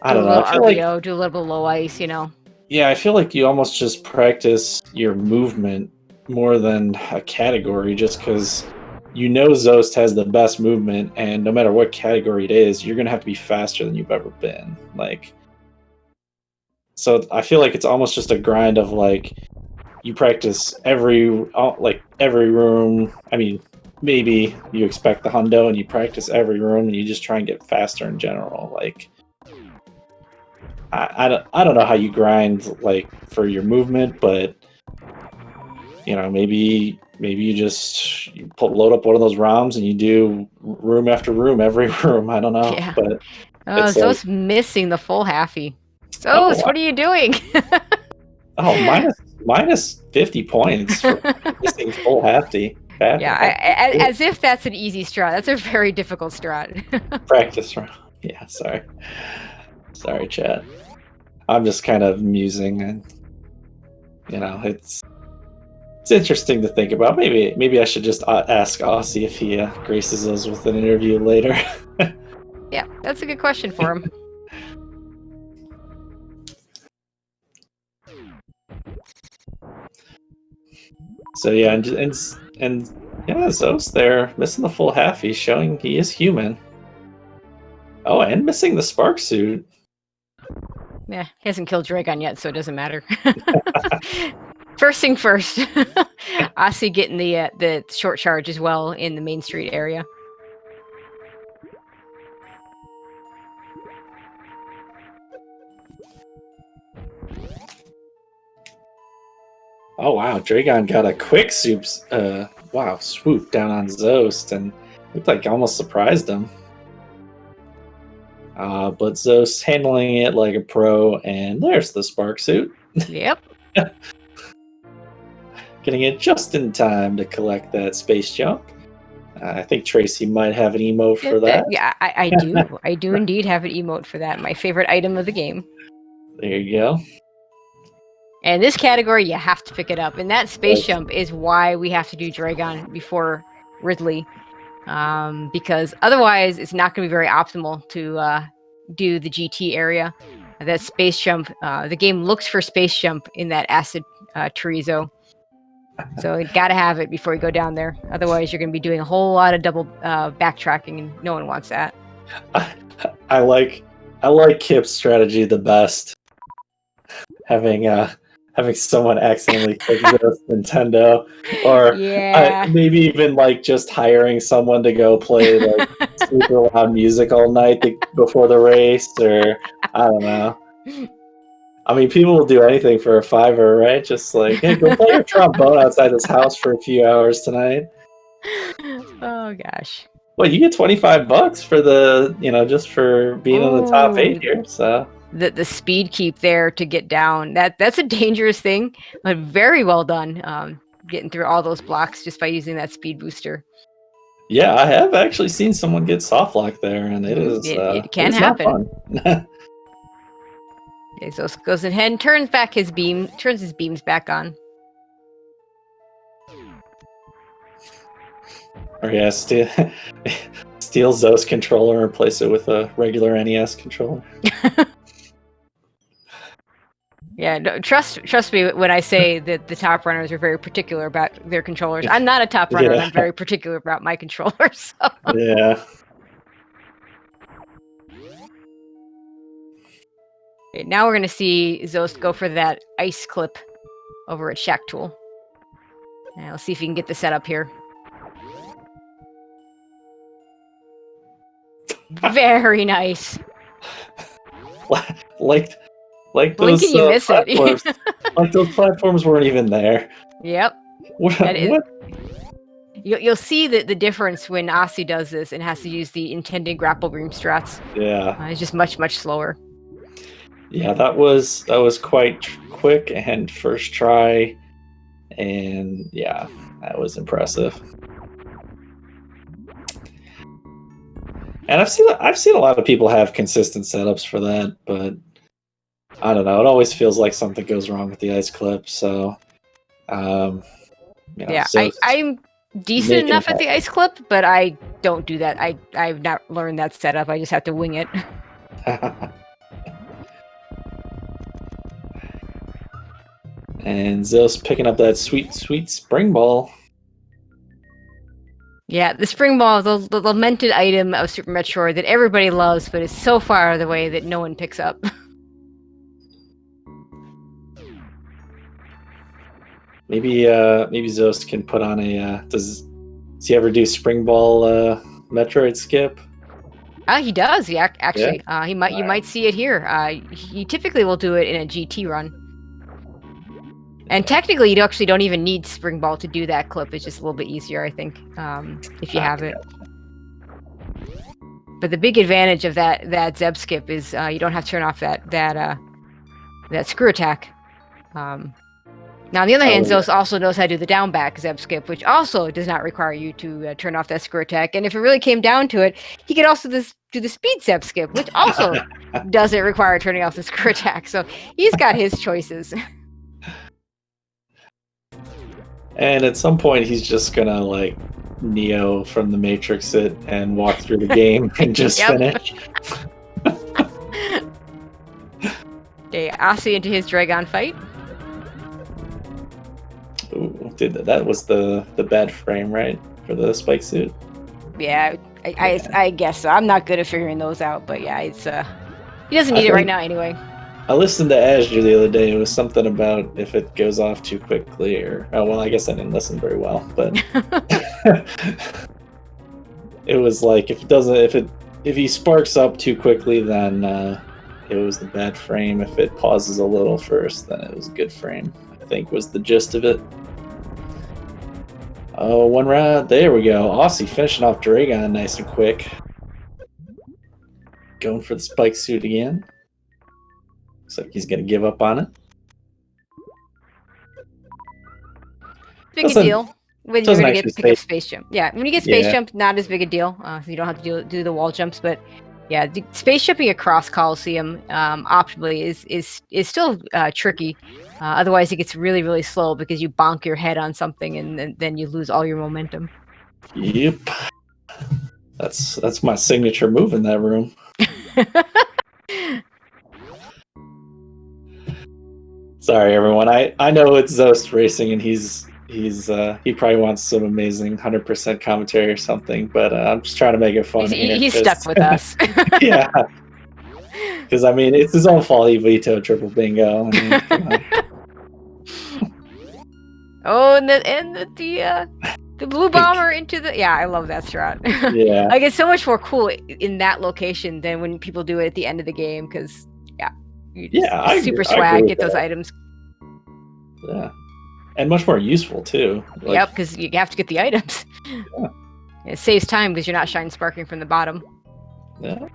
I don't know. I feel RBO, like do a little bit of low ice, Yeah, I feel like you almost just practice your movement more than a category, just because Zoast has the best movement, and no matter what category it is, you're gonna have to be faster than you've ever been. Like, so I feel like it's almost just a grind of like you practice every room. I mean, maybe you expect the hundo and you practice every room and you just try and get faster in general. Like, I don't know how you grind like for your movement, but maybe you just load up one of those ROMs and you do room after room, every room. I don't know, Yeah. but it's Zoast missing the full halfy. Zoast, what are you doing? minus 50 points for missing full halfy. Yeah, as if that's an easy strat. That's a very difficult strat. Practice round. Yeah, sorry, chat. I'm just kind of musing, and it's interesting to think about. Maybe I should just ask Osse if he graces us with an interview later. Yeah, that's a good question for him. So yeah, and yeah, Zoast there missing the full half. He's showing he is human. Oh, and missing the spark suit. Yeah, he hasn't killed Dragon yet, so it doesn't matter. First thing first. Osse getting the short charge as well in the Main Street area. Oh wow, Dragon got a quick swoop down on Zoast, and looked like almost surprised him. But Zoast handling it like a pro, and there's the spark suit. Yep. Getting it just in time to collect that space jump. I think Tracy might have an emote for that. Yeah, I do. I do indeed have an emote for that. My favorite item of the game. There you go. And this category, you have to pick it up. And that space jump is why we have to do Dragon before Ridley. Because otherwise, it's not going to be very optimal to do the GT area. That space jump, the game looks for space jump in that acid chorizo. So you got to have it before you go down there. Otherwise, you're going to be doing a whole lot of double backtracking, and no one wants that. I like Kip's strategy the best. Having someone accidentally click Nintendo, or maybe even like just hiring someone to go play like super loud music all night before the race, or I don't know. I mean, people will do anything for a $5, right? Just like, hey, go play your trombone outside this house for a few hours tonight. Oh gosh. Well, you get $25 for the, just for being in the top 8 here. So the speed keep there to get down, that's a dangerous thing, but very well done. Getting through all those blocks just by using that speed booster. Yeah, I have actually seen someone get soft lock there, and it can happen. Okay, so goes ahead and turns his beams back on. Or yeah, steal Zoast controller and replace it with a regular NES controller. Yeah, no, trust me when I say that the top runners are very particular about their controllers. I'm not a top runner, and I'm very particular about my controllers. So. Yeah. Okay, now we're going to see Zoast go for that ice clip over at Shack Tool. And let's see if we can get the setup here. Very nice. like Blink those and you miss platforms. it. Like those platforms weren't even there. Yep. What? You'll see the difference when Osse does this and has to use the intended grapple beam strats. Yeah. It's just much slower. Yeah, that was quite quick and first try, and yeah, that was impressive. And I've seen a lot of people have consistent setups for that, but I don't know. It always feels like something goes wrong with the ice clip. So, yeah, I'm decent enough at the ice clip, but I don't do that. I've not learned that setup. I just have to wing it. And Zoast picking up that sweet spring ball. Yeah, the spring ball, the lamented item of Super Metroid that everybody loves, but is so far the way that no one picks up. Maybe Zoast can put on a. Does he ever do spring ball Metroid skip? He does. Yeah, actually, yeah. You might see it here. He typically will do it in a GT run. And technically, you actually don't even need spring ball to do that clip. It's just a little bit easier, I think, if you have it. But the big advantage of that Zeb skip is you don't have to turn off that screw attack. Now, on the other hand, Zoast also knows how to do the down back Zeb skip, which also does not require you to turn off that screw attack. And if it really came down to it, he could also do the speed Zeb skip, which also doesn't require turning off the screw attack. So he's got his choices. And at some point, he's just gonna like Neo from the Matrix it and walk through the game and just finish. Okay, Osse into his Dragon fight. Ooh, dude, that was the bad frame, right, for the spike suit? Yeah, I guess so. I'm not good at figuring those out, but yeah, it's he doesn't need it right now anyway. I listened to Azure the other day. It was something about if it goes off too quickly, or well, I guess I didn't listen very well, but it was like if he sparks up too quickly, then it was the bad frame. If it pauses a little first, then it was a good frame. I think was the gist of it. Oh, one round. There we go. Osse finishing off Dragon nice and quick. Going for the spike suit again. Looks like he's going to give up on it. Big a deal when you're going to pick up Space Jump. Yeah, when you get Space Jump, not as big a deal. So you don't have to do the wall jumps, but yeah, space jumping across Coliseum optimally is still tricky. Otherwise, it gets really slow because you bonk your head on something and then you lose all your momentum. Yep, that's my signature move in that room. Sorry, everyone. I know it's Zoast racing, and he probably wants some amazing 100% commentary or something, but I'm just trying to make it fun. He's stuck with us. Yeah, because I mean it's his own fault. He vetoed triple bingo. I mean, oh, and the blue bomber into the I love that strat. Yeah, like it's so much more cool in that location than when people do it at the end of the game because super swag, get those items. Yeah, and much more useful too. Like, yep, because you have to get the items. Yeah. It saves time because you're not shine sparking from the bottom. Yeah.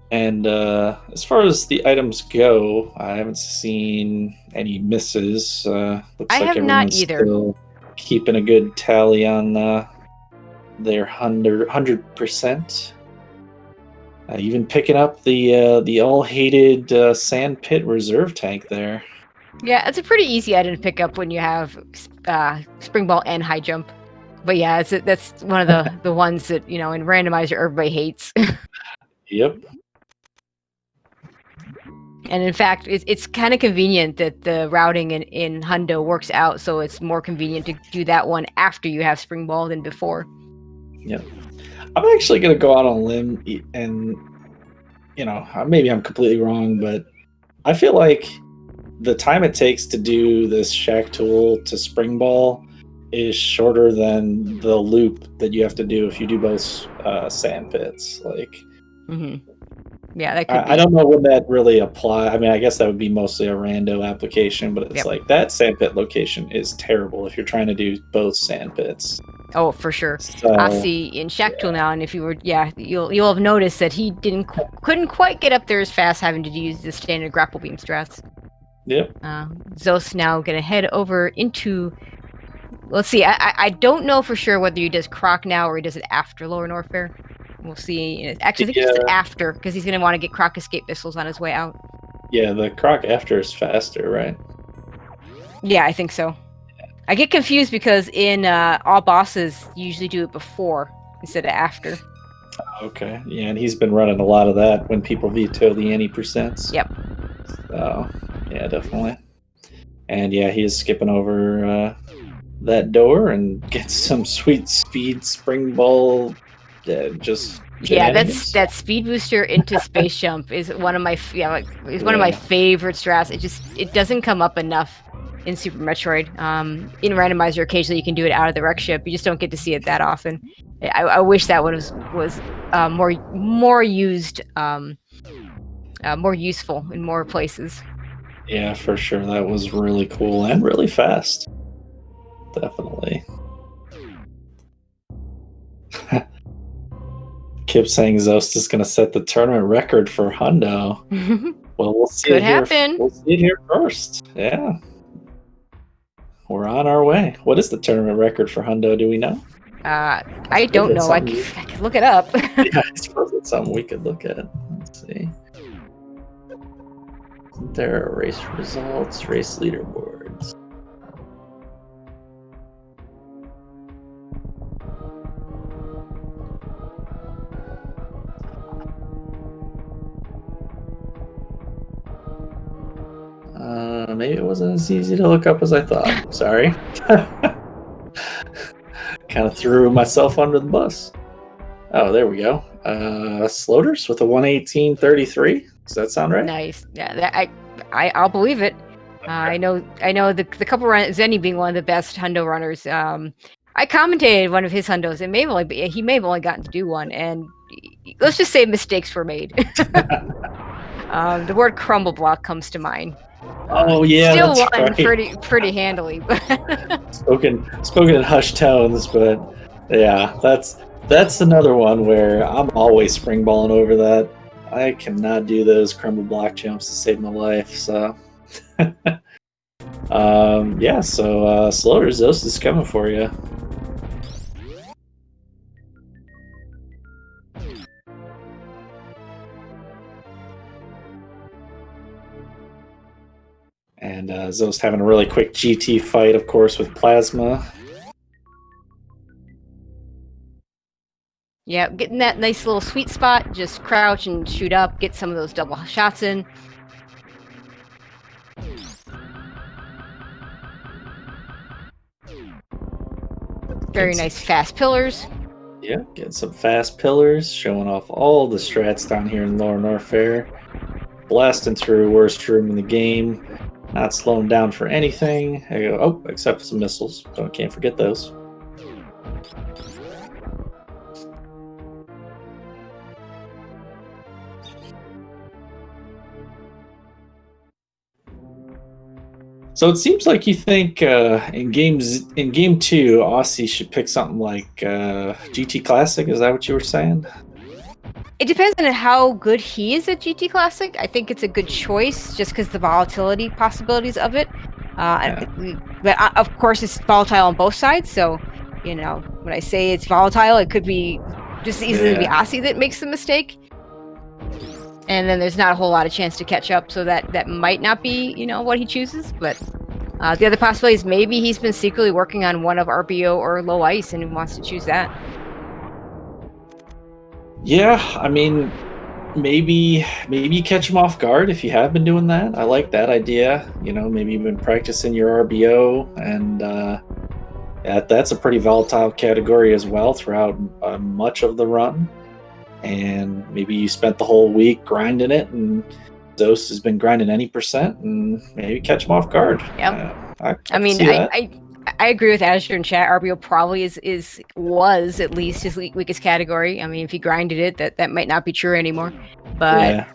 And as far as the items go, I haven't seen any misses. Looks I like have not either. Still keeping a good tally on their 100%. Even picking up the all-hated sand pit reserve tank there. Yeah, it's a pretty easy item to pick up when you have spring ball and high jump. But yeah, that's one of the ones that in randomizer everybody hates. Yep. And in fact, it's kind of convenient that the routing in Hundo works out, so it's more convenient to do that one after you have spring ball than before. Yep. I'm actually going to go out on a limb and maybe I'm completely wrong, but I feel like the time it takes to do this shack tool to spring ball is shorter than the loop that you have to do if you do both sand pits. Like, yeah, that could be. I don't know when that really apply. I mean, I guess that would be mostly a rando application, but it's like that sand pit location is terrible if you're trying to do both sand pits. Oh, for sure. So, I see in shack tool now, and if you were, you'll have noticed that he couldn't quite get up there as fast, having to use the standard grapple beam strats. Yep. Zoast now gonna head over into. Let's see. I don't know for sure whether he does Croc now or he does it after Lower Norfair. We'll see. Actually, I think he does it after because he's gonna want to get Croc escape missiles on his way out. Yeah, the Croc after is faster, right? Yeah, I think so. I get confused because in all bosses you usually do it before instead of after. Okay. Yeah, and he's been running a lot of that when people veto the anti-percents. Yep. So, yeah, definitely. And yeah, he is skipping over that door and gets some sweet speed spring ball. Just that speed booster into space jump is one of my one of my favorite strats. It doesn't come up enough in Super Metroid. In randomizer, occasionally you can do it out of the wreck ship. You just don't get to see it that often. I wish that was more used, more useful in more places. Yeah, for sure. That was really cool and really fast. Definitely. Kip saying Zoast is going to set the tournament record for Hundo. Well, we'll see. Could happen. We'll see it here first. Yeah. We're on our way. What is the tournament record for Hundo? Do we know? I don't know. I could look it up. Yeah, I suppose it's something we could look at. Let's see. Isn't there race results, race leaderboards? Maybe it wasn't as easy to look up as I thought. Sorry. Kind of threw myself under the bus. Oh, there we go. Sloters with a 118.33. Does that sound right? Nice. Yeah, I'll believe it. I know the couple runs, Zenny being one of the best Hundo runners. I commentated one of his Hundos, and he may have only gotten to do one, and let's just say mistakes were made. The word crumble block comes to mind. Oh yeah, still won right. pretty handily. spoken in hushed tones, but yeah, that's another one where I'm always springballing over that. I cannot do those crumble block jumps to save my life. So, yeah. So, Slower Zoast is coming for you. And Zoast having a really quick GT fight, of course, with Plasma. Yeah, getting that nice little sweet spot, just crouch and shoot up, get some of those double shots in. Very nice fast pillars. Yeah, getting some fast pillars, showing off all the strats down here in Lower Norfair. Blasting through worst room in the game. Not slowing down for anything. Oh, except for some missiles. Can't forget those. So it seems like you think in game 2, Aussie should pick something like GT Classic. Is that what you were saying? It depends on how good he is at GT Classic. I think it's a good choice just because the volatility possibilities of it. But of course, it's volatile on both sides. So, when I say it's volatile, it could be just easily be Osse that makes the mistake. And then there's not a whole lot of chance to catch up. So that might not be, what he chooses. But the other possibility is maybe he's been secretly working on one of RBO or low ice and he wants to choose that. Yeah, I mean, maybe you catch him off guard if you have been doing that. I like that idea. Maybe you've been practicing your RBO, and that's a pretty volatile category as well throughout much of the run. and maybe you spent the whole week grinding it, and Zoast has been grinding any percent, and maybe catch him off guard. Yep. I mean, see that. I agree with Azure in chat. RBO probably was at least his weakest category. I mean, if he grinded it, that might not be true anymore. But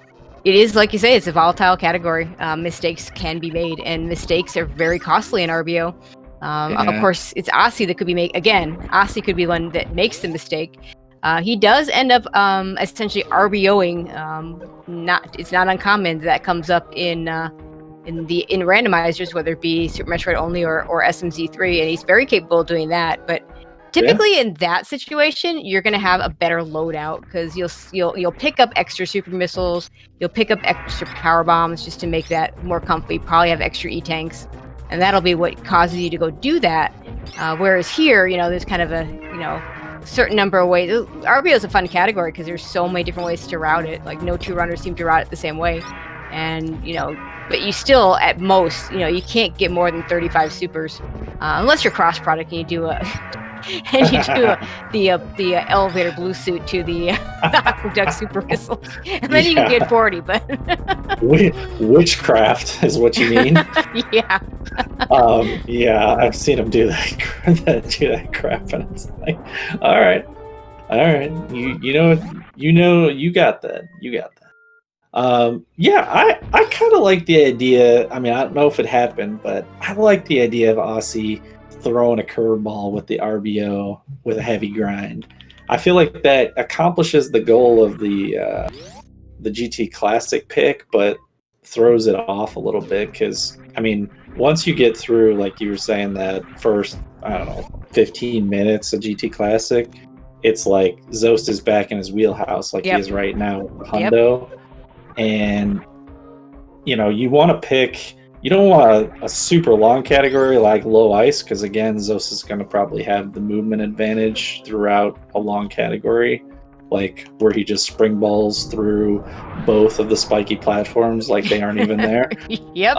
it is, like you say, it's a volatile category. Mistakes can be made, and mistakes are very costly in RBO. Of course, it's Osse that could be Osse could be one that makes the mistake. He does end up essentially RBOing. It's not uncommon that comes up in randomizers, whether it be Super Metroid only or SMZ3, and he's very capable of doing that. But typically in that situation, you're going to have a better loadout because you'll pick up extra super missiles, you'll pick up extra power bombs just to make that more comfy. Probably have extra E-tanks, and that'll be what causes you to go do that. Whereas here, there's kind of a certain number of ways. RBO is a fun category because there's so many different ways to route it. Like no two runners seem to route it the same way, and but you still, at most, you can't get more than 35 supers, unless you're cross product and you do the elevator blue suit to the aqueduct super missiles, and then you can get 40. But witchcraft is what you mean. Yeah. I've seen him do that crap, and it's like, all right, you got that. I kind of like the idea. I mean, I don't know if it happened, but I like the idea of Osse throwing a curveball with the RBO with a heavy grind. I feel like that accomplishes the goal of the GT Classic pick, but throws it off a little bit because, I mean, once you get through, like you were saying, that first, 15 minutes of GT Classic, it's like Zoast is back in his wheelhouse like he is right now with Hundo. And you want to pick, you don't want a super long category like low ice, because again, Zoast is going to probably have the movement advantage throughout a long category, like where he just spring balls through both of the spiky platforms like they aren't even there. Yep.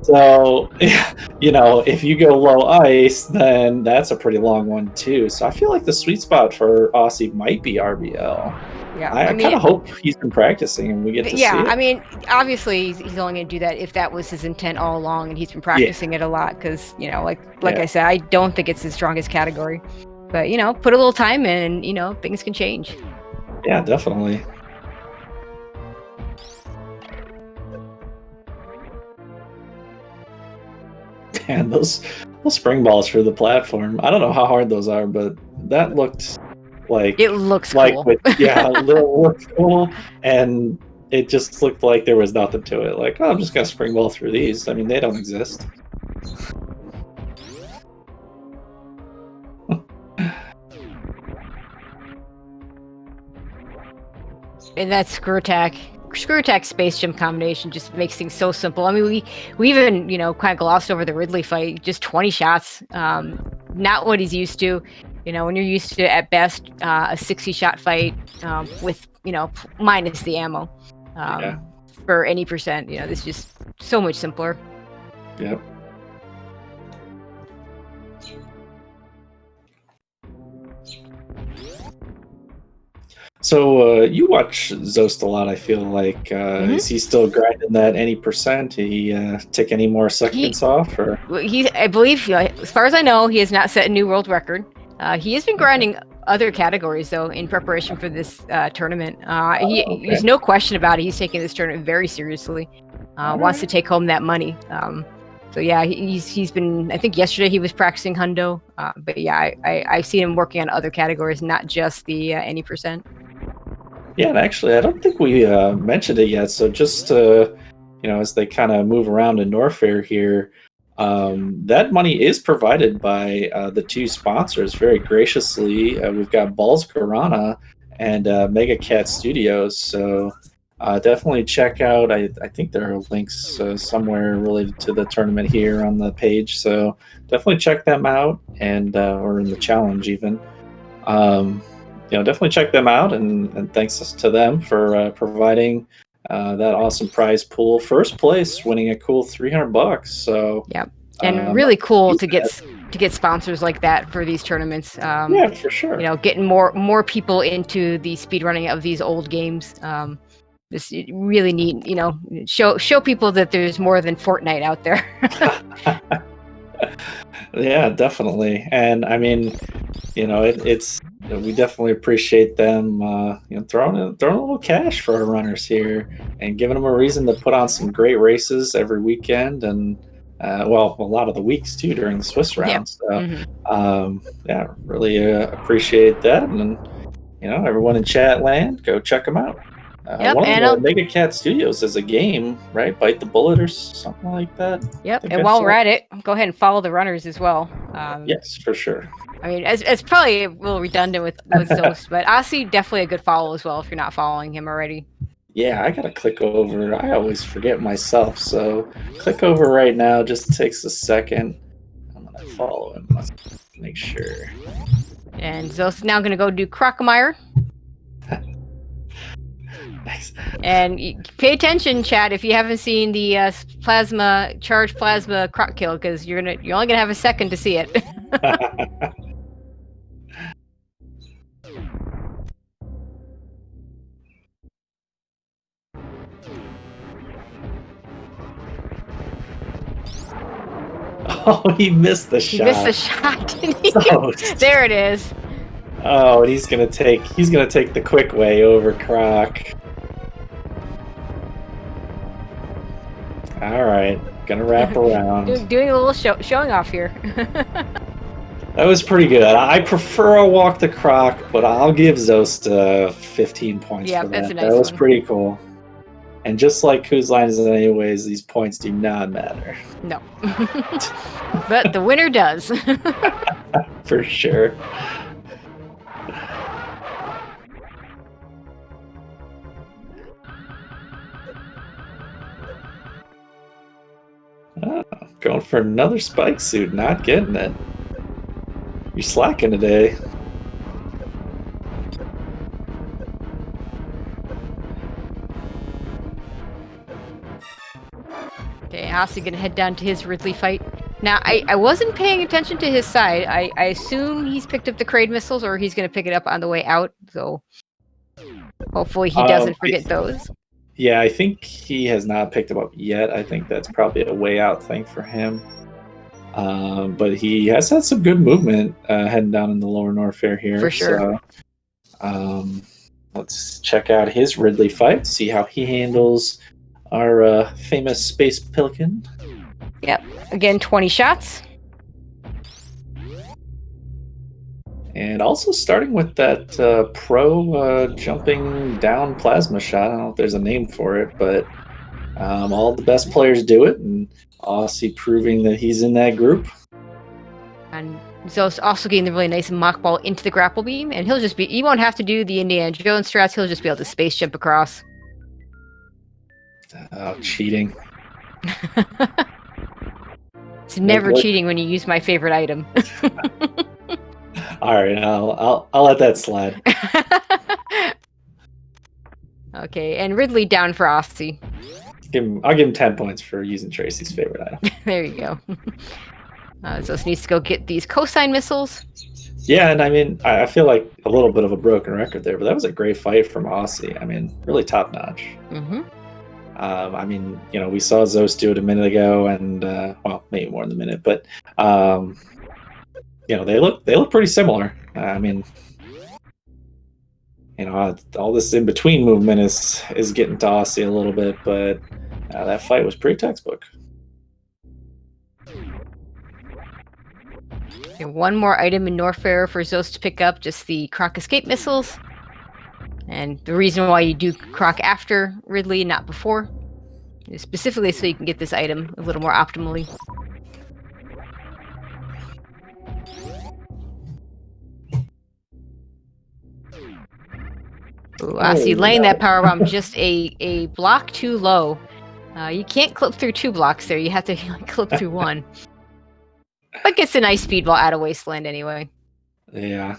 So if you go low ice, then that's a pretty long one too. So I feel like the sweet spot for Osse might be RBL. Yeah, I kind of hope he's been practicing and we get to see it. I mean, obviously he's only going to do that if that was his intent all along, and he's been practicing it a lot because, like I said, I don't think it's his strongest category. But, put a little time in and, things can change. Yeah, definitely. And those spring balls for the platform, I don't know how hard those are, but that looked like it looks cool. It looks cool, and it just looked like there was nothing to it. Like, I'm just gonna spring ball through these. I mean, they don't exist. And that screw attack space gem combination just makes things so simple. I mean, we even kind of glossed over the Ridley fight. Just 20 shots, not what he's used to. When you're used to at best a 60 shot fight with minus the ammo for any percent. This is just so much simpler. Yep. So you watch Zoast a lot, I feel like. Is he still grinding that any percent? He take any more seconds off? Or I believe, as far as I know, he has not set a new world record. He has been grinding other categories, though, in preparation for this tournament. There's no question about it. He's taking this tournament very seriously. Wants to take home that money. So yeah, he's been. I think yesterday he was practicing Hundo. But yeah, I've seen him working on other categories, not just the any percent. Yeah, and actually, I don't think we mentioned it yet. So just as they kind of move around in Norfair here, that money is provided by the two sponsors very graciously. We've got Balls Guarana and Mega Cat Studios. So definitely check out. I think there are links somewhere related to the tournament here on the page. So definitely check them out, and or in the challenge even. Definitely check them out, and thanks to them for providing that awesome prize pool. First place winning a cool $300. So yeah, And really cool to get sponsors like that for these tournaments. Yeah, for sure. You know, getting more people into the speedrunning of these old games. Just really neat. You know, show people that there's more than Fortnite out there. Yeah, definitely. And I mean, you know, it's we definitely appreciate them, you know, throwing a little cash for our runners here and giving them a reason to put on some great races every weekend and well, a lot of the weeks too during the Swiss round. So, yeah, really appreciate that, and you know, everyone in chat land, go check them out. One of the Mega Cat Studios is a game, right? Bite the Bullet or something like that. Yep. And while we're at it, go ahead and follow the runners as well. Yes, for sure. I mean, it's probably a little redundant with Zoast, but Osse, definitely a good follow as well if you're not following him already. Yeah, I gotta click over. I always forget myself, so click over right now. Just takes a second. I'm gonna follow him. Let's make sure. And Zoast now gonna go do Crocomire. Nice. And pay attention, chat, if you haven't seen the charged plasma croc kill, because you're only gonna have a second to see it. Oh, he missed the shot. He missed the shot, didn't he? There it is. Oh, and he's gonna take the quick way over Croc. All right, gonna wrap around. Doing a little showing off here. That was pretty good. I prefer a walk the Croc, but I'll give Zoast 15 points for that. That's a nice That was one. pretty cool. And just like Whose Line Is It Anyways, these points do not matter. No. But the winner does. For sure. Oh, going for another spike suit, not getting it. You're slacking today. Okay, Osse gonna head down to his Ridley fight. Now, I wasn't paying attention to his side. I assume he's picked up the Kraid missiles, or he's gonna pick it up on the way out. So hopefully he doesn't forget those. Yeah, I think he has not picked them up yet. I think that's probably a way out thing for him. But he has had some good movement heading down in the lower Norfair here. For sure. So, let's check out his Ridley fight, see how he handles our famous Space Pelican. Yep. Again, 20 shots. And also starting with that pro jumping down plasma shot. I don't know if there's a name for it, but all the best players do it, and Osse proving that he's in that group. And Zoast also getting the really nice mock ball into the grapple beam, and he won't have to do the Indiana Jones strats, he'll just be able to space jump across. Oh, cheating. It's never cheating when you use my favorite item. All right, I'll let that slide. Okay, and Ridley down for Osse. I'll give him 10 points for using Tracy's favorite item. There you go. Zoast needs to go get these cosine missiles. Yeah, and I mean, I feel like a little bit of a broken record there, but that was a great fight from Osse. I mean, really top notch. Mm-hmm. I mean, you know, we saw Zoast do it a minute ago, and well, maybe more than a minute, but you know, they look pretty similar. I mean, you know, all this in between movement is getting to Osse a little bit, but that fight was pretty textbook. Okay, one more item in Norfair for Zoast to pick up, just the Croc escape missiles. And the reason why you do Croc after Ridley, not before, is specifically so you can get this item a little more optimally. Ooh, Osse laying that power bomb just a block too low. You can't clip through 2 blocks there. You have to clip through 1. But gets a nice speedball out of Wasteland anyway. Yeah.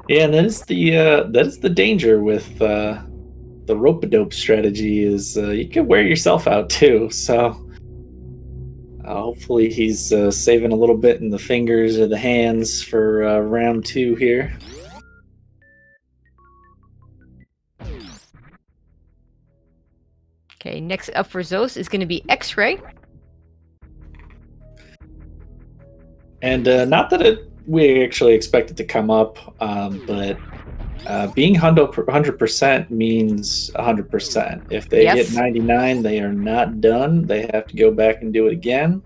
Yeah, and that is the danger with the rope-a-dope strategy is you can wear yourself out too. So hopefully he's saving a little bit in the fingers or the hands for round 2 here. Okay, next up for Zoast is going to be X-Ray. And not that we actually expect it to come up, but being 100% means 100%. If they get 99, they are not done. They have to go back and do it again.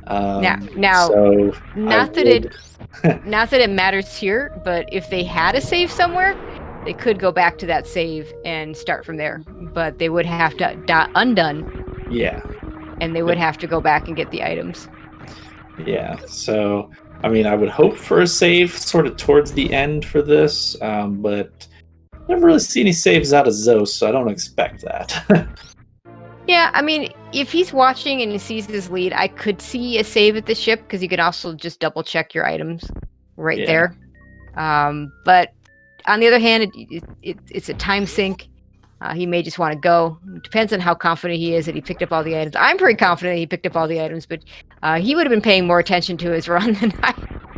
Now, so not that it matters here, but if they had a save somewhere, they could go back to that save and start from there. But they would have to undone. Yeah. And they would have to go back and get the items. Yeah. So, I mean, I would hope for a save sort of towards the end for this, but never really see any saves out of Zoast, so I don't expect that. Yeah, I mean, if he's watching and he sees this lead, I could see a save at the ship because you can also just double check your items right there. But on the other hand, it's a time sink. He may just want to go. It depends on how confident he is that he picked up all the items. I'm pretty confident he picked up all the items, but he would have been paying more attention to his run than I,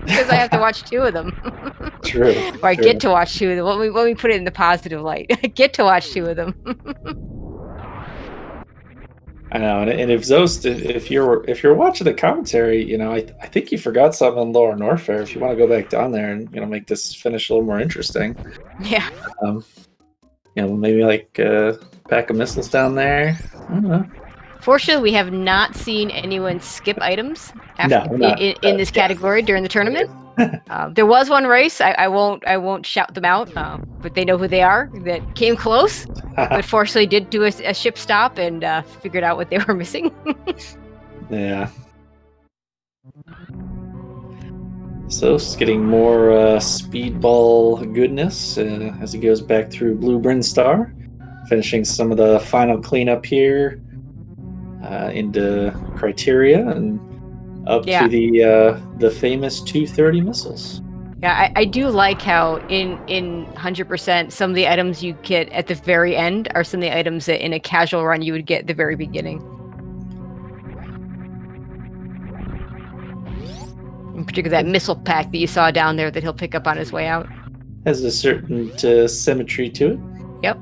because I have to watch 2 of them. True. Or I get to watch 2 of them. Let me put it in the positive light. I get to watch 2 of them. I know, and if Zoast, if you're watching the commentary, you know, I think you forgot something in Lower Norfair. If you want to go back down there and make this finish a little more interesting, yeah. Maybe like pack of missiles down there. I don't know. Fortunately, we have not seen anyone skip items in this category during the tournament. There was one race. I won't shout them out, but they know who they are. That came close, but fortunately did do a ship stop and figured out what they were missing. Yeah. So it's getting more speedball goodness as he goes back through Blue Bryn Star, finishing some of the final cleanup here into criteria and up to the famous 230 missiles. Yeah, I do like how in 100% some of the items you get at the very end are some of the items that in a casual run you would get at the very beginning. In particular, that missile pack that you saw down there that he'll pick up on his way out. Has a certain symmetry to it. Yep.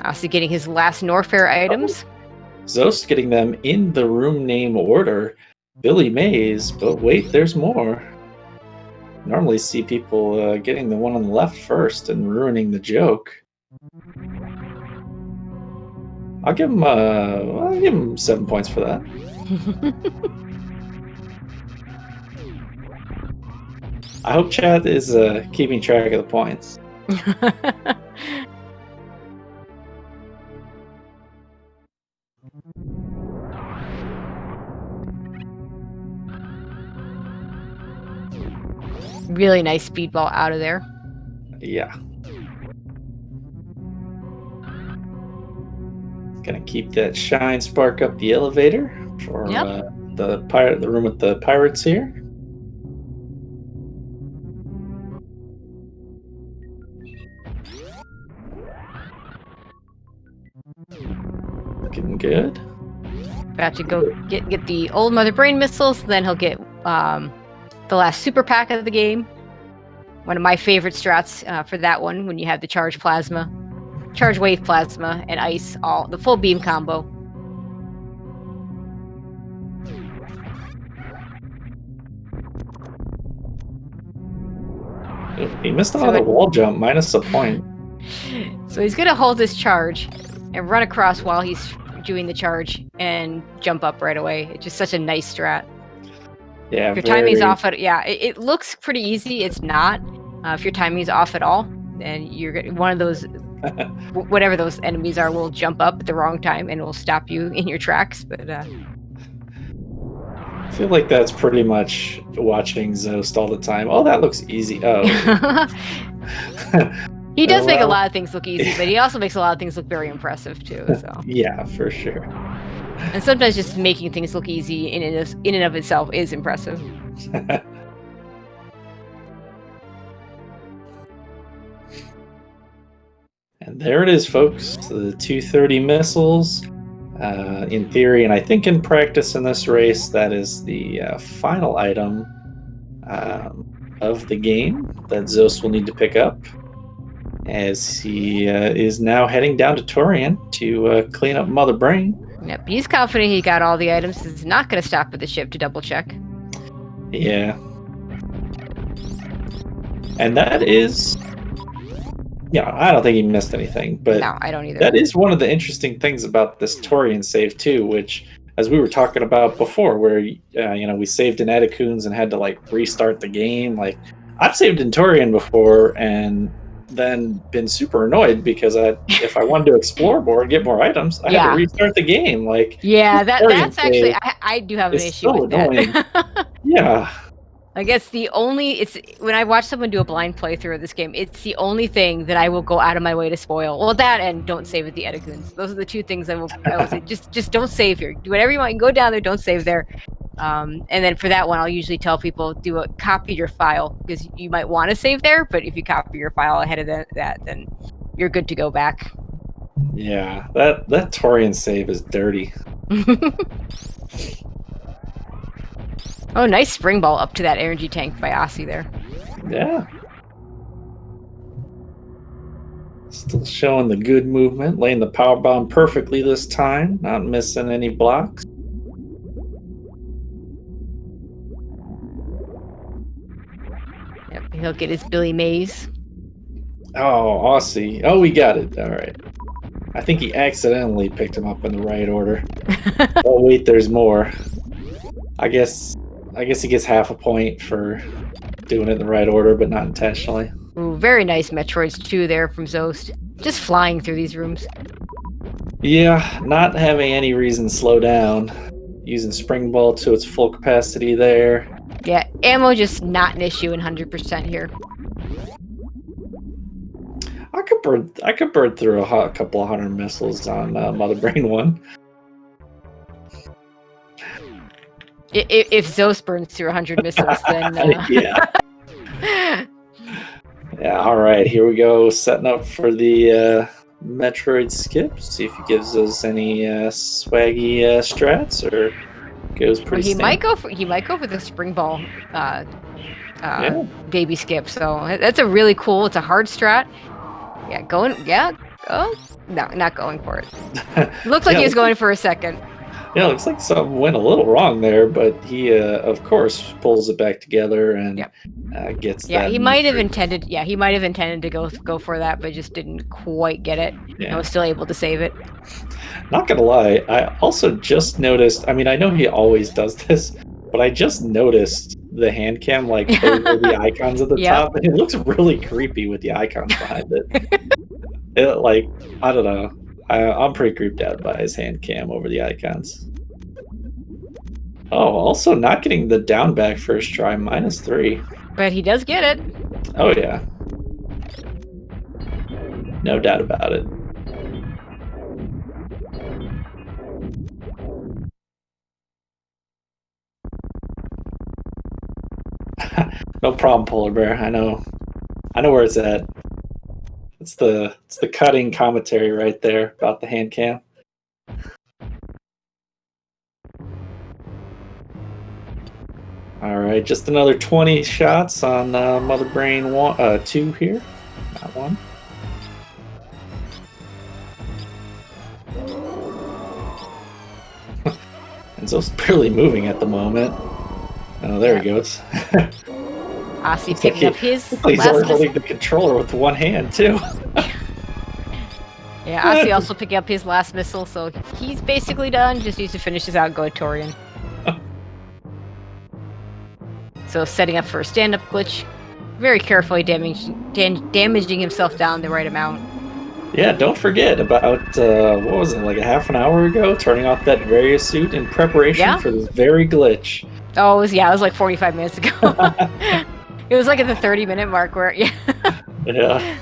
Also getting his last Norfair items. Zoast getting them in the room name order. Billy Mays, but wait, there's more. Normally see people getting the one on the left first and ruining the joke. I'll give him 7 points for that. I hope chat is keeping track of the points. Really nice speedball out of there. Yeah. Gonna keep that shine spark up the elevator for the room with the pirates here. Looking good. About to go get the old Mother Brain missiles, then he'll get the last super pack of the game. One of my favorite strats for that one, when you have the charge wave plasma, and ice, all the full beam combo. He missed another wall jump, minus a point. So he's gonna hold his charge and run across while he's doing the charge and jump up right away. It's just such a nice strat. Yeah, if your timing's off it looks pretty easy. It's not. If your timing's off at all, then you're one of those whatever those enemies are will jump up at the wrong time and will stop you in your tracks. But I feel like that's pretty much watching Zoast all the time. Oh, that looks easy. Oh. He does make a lot of things look easy, but he also makes a lot of things look very impressive too. So yeah, for sure. And sometimes just making things look easy in and of itself is impressive. And there it is, folks. The 230 missiles. In theory, and I think in practice in this race, that is the final item of the game that Zoast will need to pick up, as he is now heading down to Torian to clean up Mother Brain. Yep, he's confident he got all the items. He's not going to stop at the ship to double check. Yeah. And that is... Yeah, I don't think he missed anything, but no, I don't either. That is one of the interesting things about this Torian save too, which, as we were talking about before, where we saved in Edecoons and had to like restart the game. Like, I've saved in Torian before and then been super annoyed because if I wanted to explore more and get more items, I had to restart the game. Like, that's actually I do have an issue with that. Yeah. I guess when I watch someone do a blind playthrough of this game, it's the only thing that I will go out of my way to spoil. Well, that and don't save at the Edecoons. Those are the two things I will say. Just don't save here. Do whatever you want. You can go down there. Don't save there. And then for that one, I'll usually tell people copy your file, because you might want to save there, but if you copy your file ahead of that, then you're good to go back. Yeah, that Torian save is dirty. Oh, nice spring ball up to that energy tank by Osse there. Yeah. Still showing the good movement, laying the power bomb perfectly this time, not missing any blocks. Yep, he'll get his Billy Mays. Oh, Osse. Oh, we got it. All right. I think he accidentally picked him up in the right order. Oh, wait, there's more. I guess he gets half a point for doing it in the right order, but not intentionally. Ooh, very nice Metroids too there from Zoast. Just flying through these rooms. Yeah, not having any reason to slow down. Using Spring Ball to its full capacity there. Yeah, ammo just not an issue in 100% here. I could burn through a couple of 100 missiles on Mother Brain 1. If Zoast burns through 100 missiles, then... Yeah. Yeah, alright, here we go. Setting up for the Metroid skip. See if he gives us any swaggy strats, or goes pretty he might go for the spring ball baby skip, so that's a really cool, it's a hard strat. Oh, no, not going for it. Looks like he was going for a second. Yeah, looks like something went a little wrong there, but he, of course, pulls it back together and gets that. Yeah, he might have intended. Yeah, he might have intended to go for that, but just didn't quite get it. Yeah. And was still able to save it. Not gonna lie, I also just noticed. I mean, I know he always does this, but I just noticed the hand cam like over the icons at the top, and it looks really creepy with the icons behind it. I don't know. I'm pretty creeped out by his hand cam over the icons. Oh, also not getting the down back first try, -3. But he does get it. Oh, yeah. No doubt about it. No problem, Polar Bear. I know where it's at. It's the cutting commentary right there about the hand cam. All right, just another 20 shots on Mother Brain 2 here, not 1. And Zoast's barely moving at the moment. Oh, there he goes. Osse picking up his he's holding the controller with one hand, too. Yeah, Osse also picking up his last missile, so he's basically done. Just needs to finish this out and go to Torian. So setting up for a stand-up glitch. Very carefully damaging himself down the right amount. Yeah, don't forget about, what was it, like a half an hour ago? Turning off that various suit in preparation for this very glitch. Oh, it was like 45 minutes ago. It was like at the 30-minute mark where, Yeah.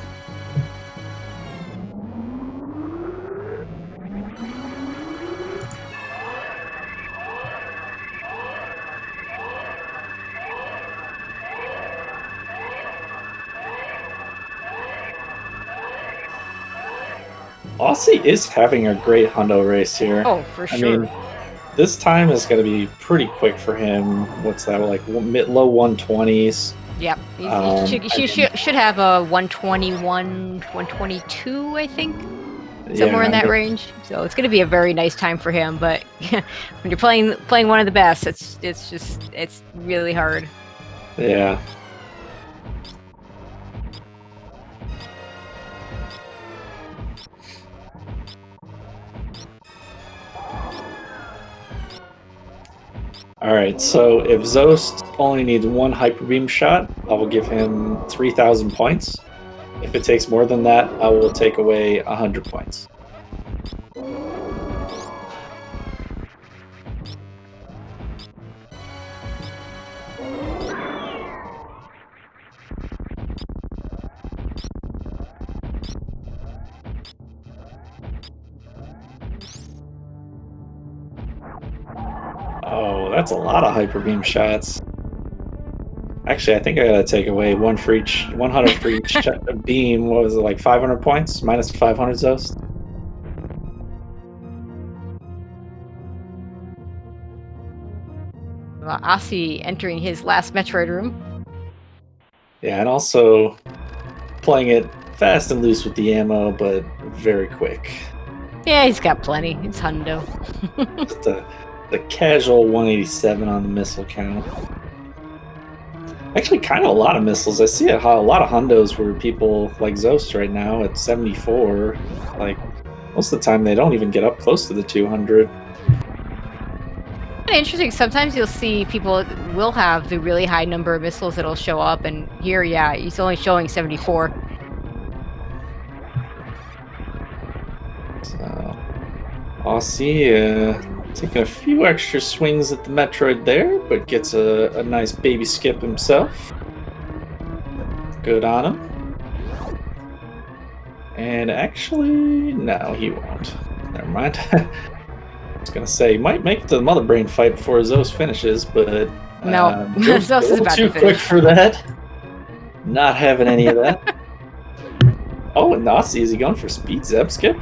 Aussie is having a great hundo race here. Oh, for sure. I mean, this time is going to be pretty quick for him. What's that, like low 120s? Yep. He should have a 121, 122, I think. Somewhere in that range. So it's going to be a very nice time for him. But when you're playing one of the best, it's really hard. Yeah. All right, so if Zoast only needs one hyper beam shot, I will give him 3,000 points. If it takes more than that, I will take away 100 points. Oh, that's a lot of hyper beam shots. Actually, I think I gotta take away 100 for each beam. What was it, like 500 points? Minus 500 Zoast? Osse entering his last Metroid room. Yeah, and also playing it fast and loose with the ammo, but very quick. Yeah, he's got plenty. It's hundo. Just the casual 187 on the missile count. Actually, kind of a lot of missiles. I see a lot of hundos where people like Zoast right now at 74. Like, most of the time they don't even get up close to the 200. Interesting. Sometimes you'll see people will have the really high number of missiles that'll show up, and here, yeah, he's only showing 74. So, Aussie taking a few extra swings at the Metroid there, but gets a nice baby skip himself. Good on him. And actually, no, he won't. Never mind. I was gonna say he might make it to the Mother Brain fight before Zoast finishes, but no, Zoast is about too to finish. quick for that. Not having any of that. Oh, and Aussie, is he going for speed zeb skip?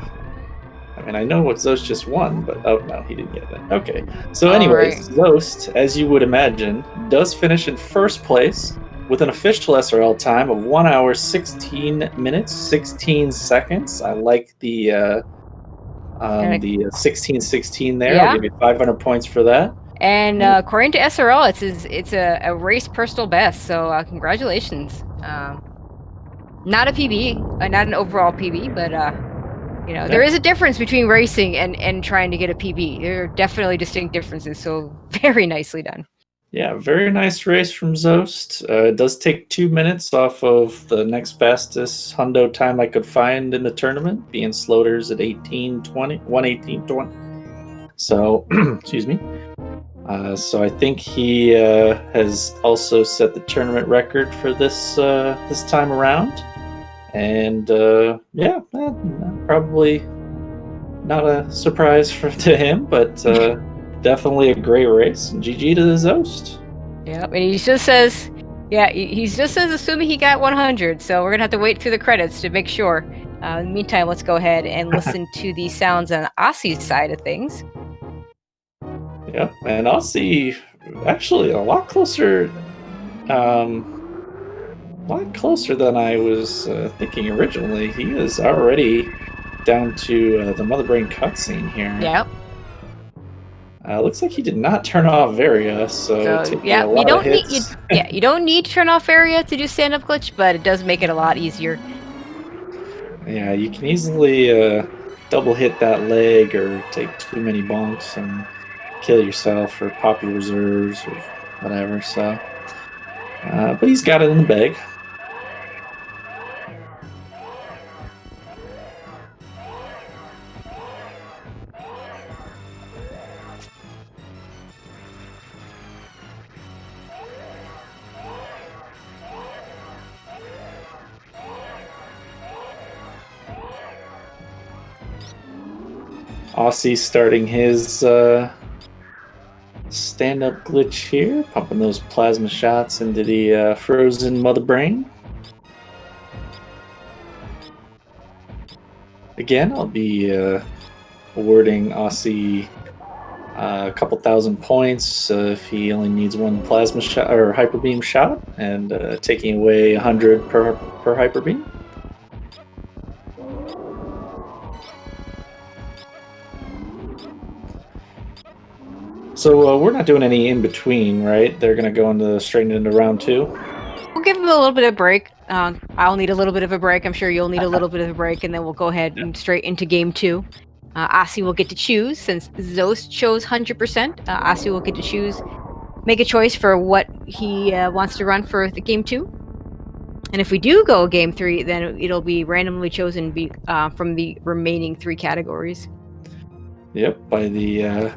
I mean, I know what Zoast just won, but oh no, he didn't get that. Okay, so anyways, right. Zoast, as you would imagine, does finish in first place with an official SRL time of 1 hour 16 minutes 16 seconds. I like the 16-16 there. Yeah. I'll give you 500 points for that. And according to SRL, it's a race personal best. So congratulations. Not a PB, not an overall PB, but yeah. There is a difference between racing and trying to get a PB. There are definitely distinct differences. So very nicely done. Yeah, very nice race from Zoast. It does take 2 minutes off of the next fastest hundo time I could find in the tournament, being Sloters at 1:18:20. So, excuse me. So I think he has also set the tournament record for this time around. And yeah, probably not a surprise to him, but definitely a great race. And GG to the Zoast. Yeah, and he just says, assuming he got 100. So we're gonna have to wait through the credits to make sure. In the meantime, let's go ahead and listen to the sounds on Ossie's side of things. Yep, and Aussie actually a lot closer than I was thinking originally. He is already down to the Mother Brain cutscene here. Yep. Looks like he did not turn off Varia, so yeah, you don't need to turn off Varia to do stand-up glitch, but it does make it a lot easier. Yeah, you can easily double hit that leg or take too many bonks and kill yourself or pop your reserves or whatever. So, but he's got it in the bag. Aussie starting his stand-up glitch here, pumping those plasma shots into the frozen Mother Brain. again, I'll be awarding Osse a couple thousand points if he only needs one plasma shot or hyper beam shot, and taking away 100 per hyper beam. So we're not doing any in between, right? They're gonna go straight into round 2. We'll give him a little bit of break. I'll need a little bit of a break. I'm sure you'll need a little bit of a break, and then we'll go ahead and straight into game 2. Osse will get to choose, since Zoast chose 100%. Osse will get to choose, make a choice for what he wants to run for the game 2. And if we do go game 3, then it'll be randomly chosen from the remaining 3 categories. Yep, by the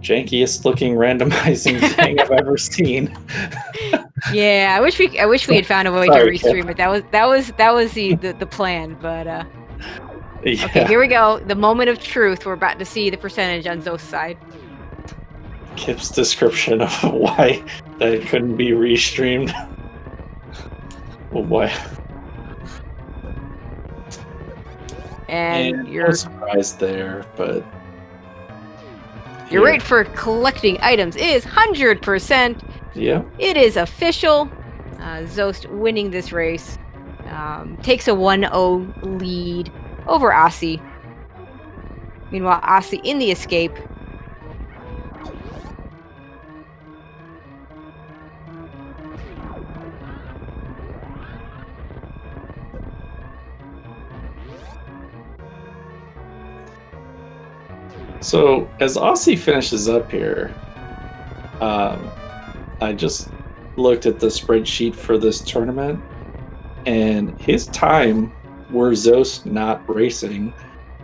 jankiest looking randomizing thing I've ever seen. Yeah, I wish we had found a way to restream it. That was the plan, but yeah. Okay, here we go. The moment of truth. We're about to see the percentage on Zoast's side. Kip's description of why that it couldn't be restreamed. Oh boy. And you're surprised there, but your rate for collecting items is 100%. Yeah. It is official. Zoast winning this race. Takes a 1-0 lead over Osse. Meanwhile, Osse in the escape. So as Osse finishes up here, I just looked at the spreadsheet for this tournament, and his time, were Zoast not racing,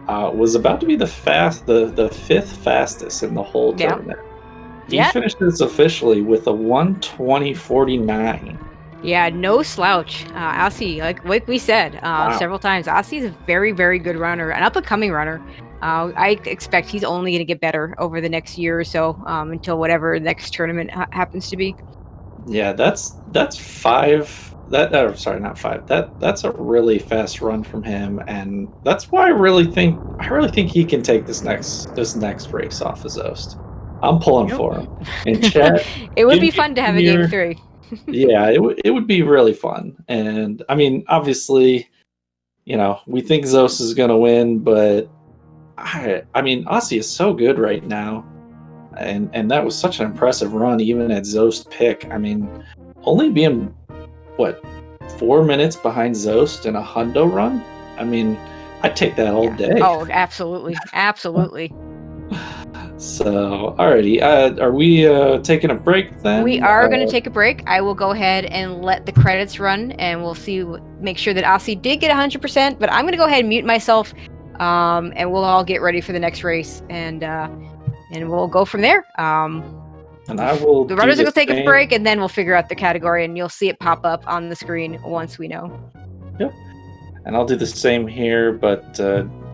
was about to be the 5th fastest in the whole tournament. He finishes officially with a 1:20.49. Yeah, no slouch. Osse, like we said several times, Osse is a very, very good runner, an up-and-coming runner. I expect he's only going to get better over the next year or so, until whatever next tournament happens to be. Yeah, that's 5. Sorry, not 5. That's a really fast run from him, and that's why I really think he can take this next race off of Zoast. I'm pulling for him. In chat, it would be fun to have a game 3. Yeah, it would be really fun, and I mean, obviously, we think Zoast is gonna win, but I mean, Osse is so good right now, and that was such an impressive run, even at Zoast pick. I mean, only being 4 minutes behind Zoast in a hundo run. I mean, I'd take that all day. Oh, absolutely, absolutely. So, alrighty, are we taking a break then? We are going to take a break. I will go ahead and let the credits run, and we'll make sure that Osse did get 100%. But I'm going to go ahead and mute myself. And we'll all get ready for the next race, and we'll go from there. And I will. The runners will take a break, and then we'll figure out the category, and you'll see it pop up on the screen once we know. Yep. And I'll do the same here, but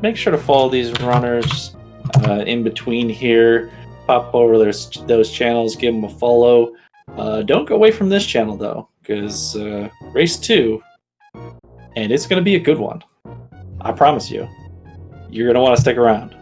make sure to follow these runners in between here. Pop over those channels, give them a follow. Don't go away from this channel though, because race 2, and it's going to be a good one. I promise you. You're going to want to stick around.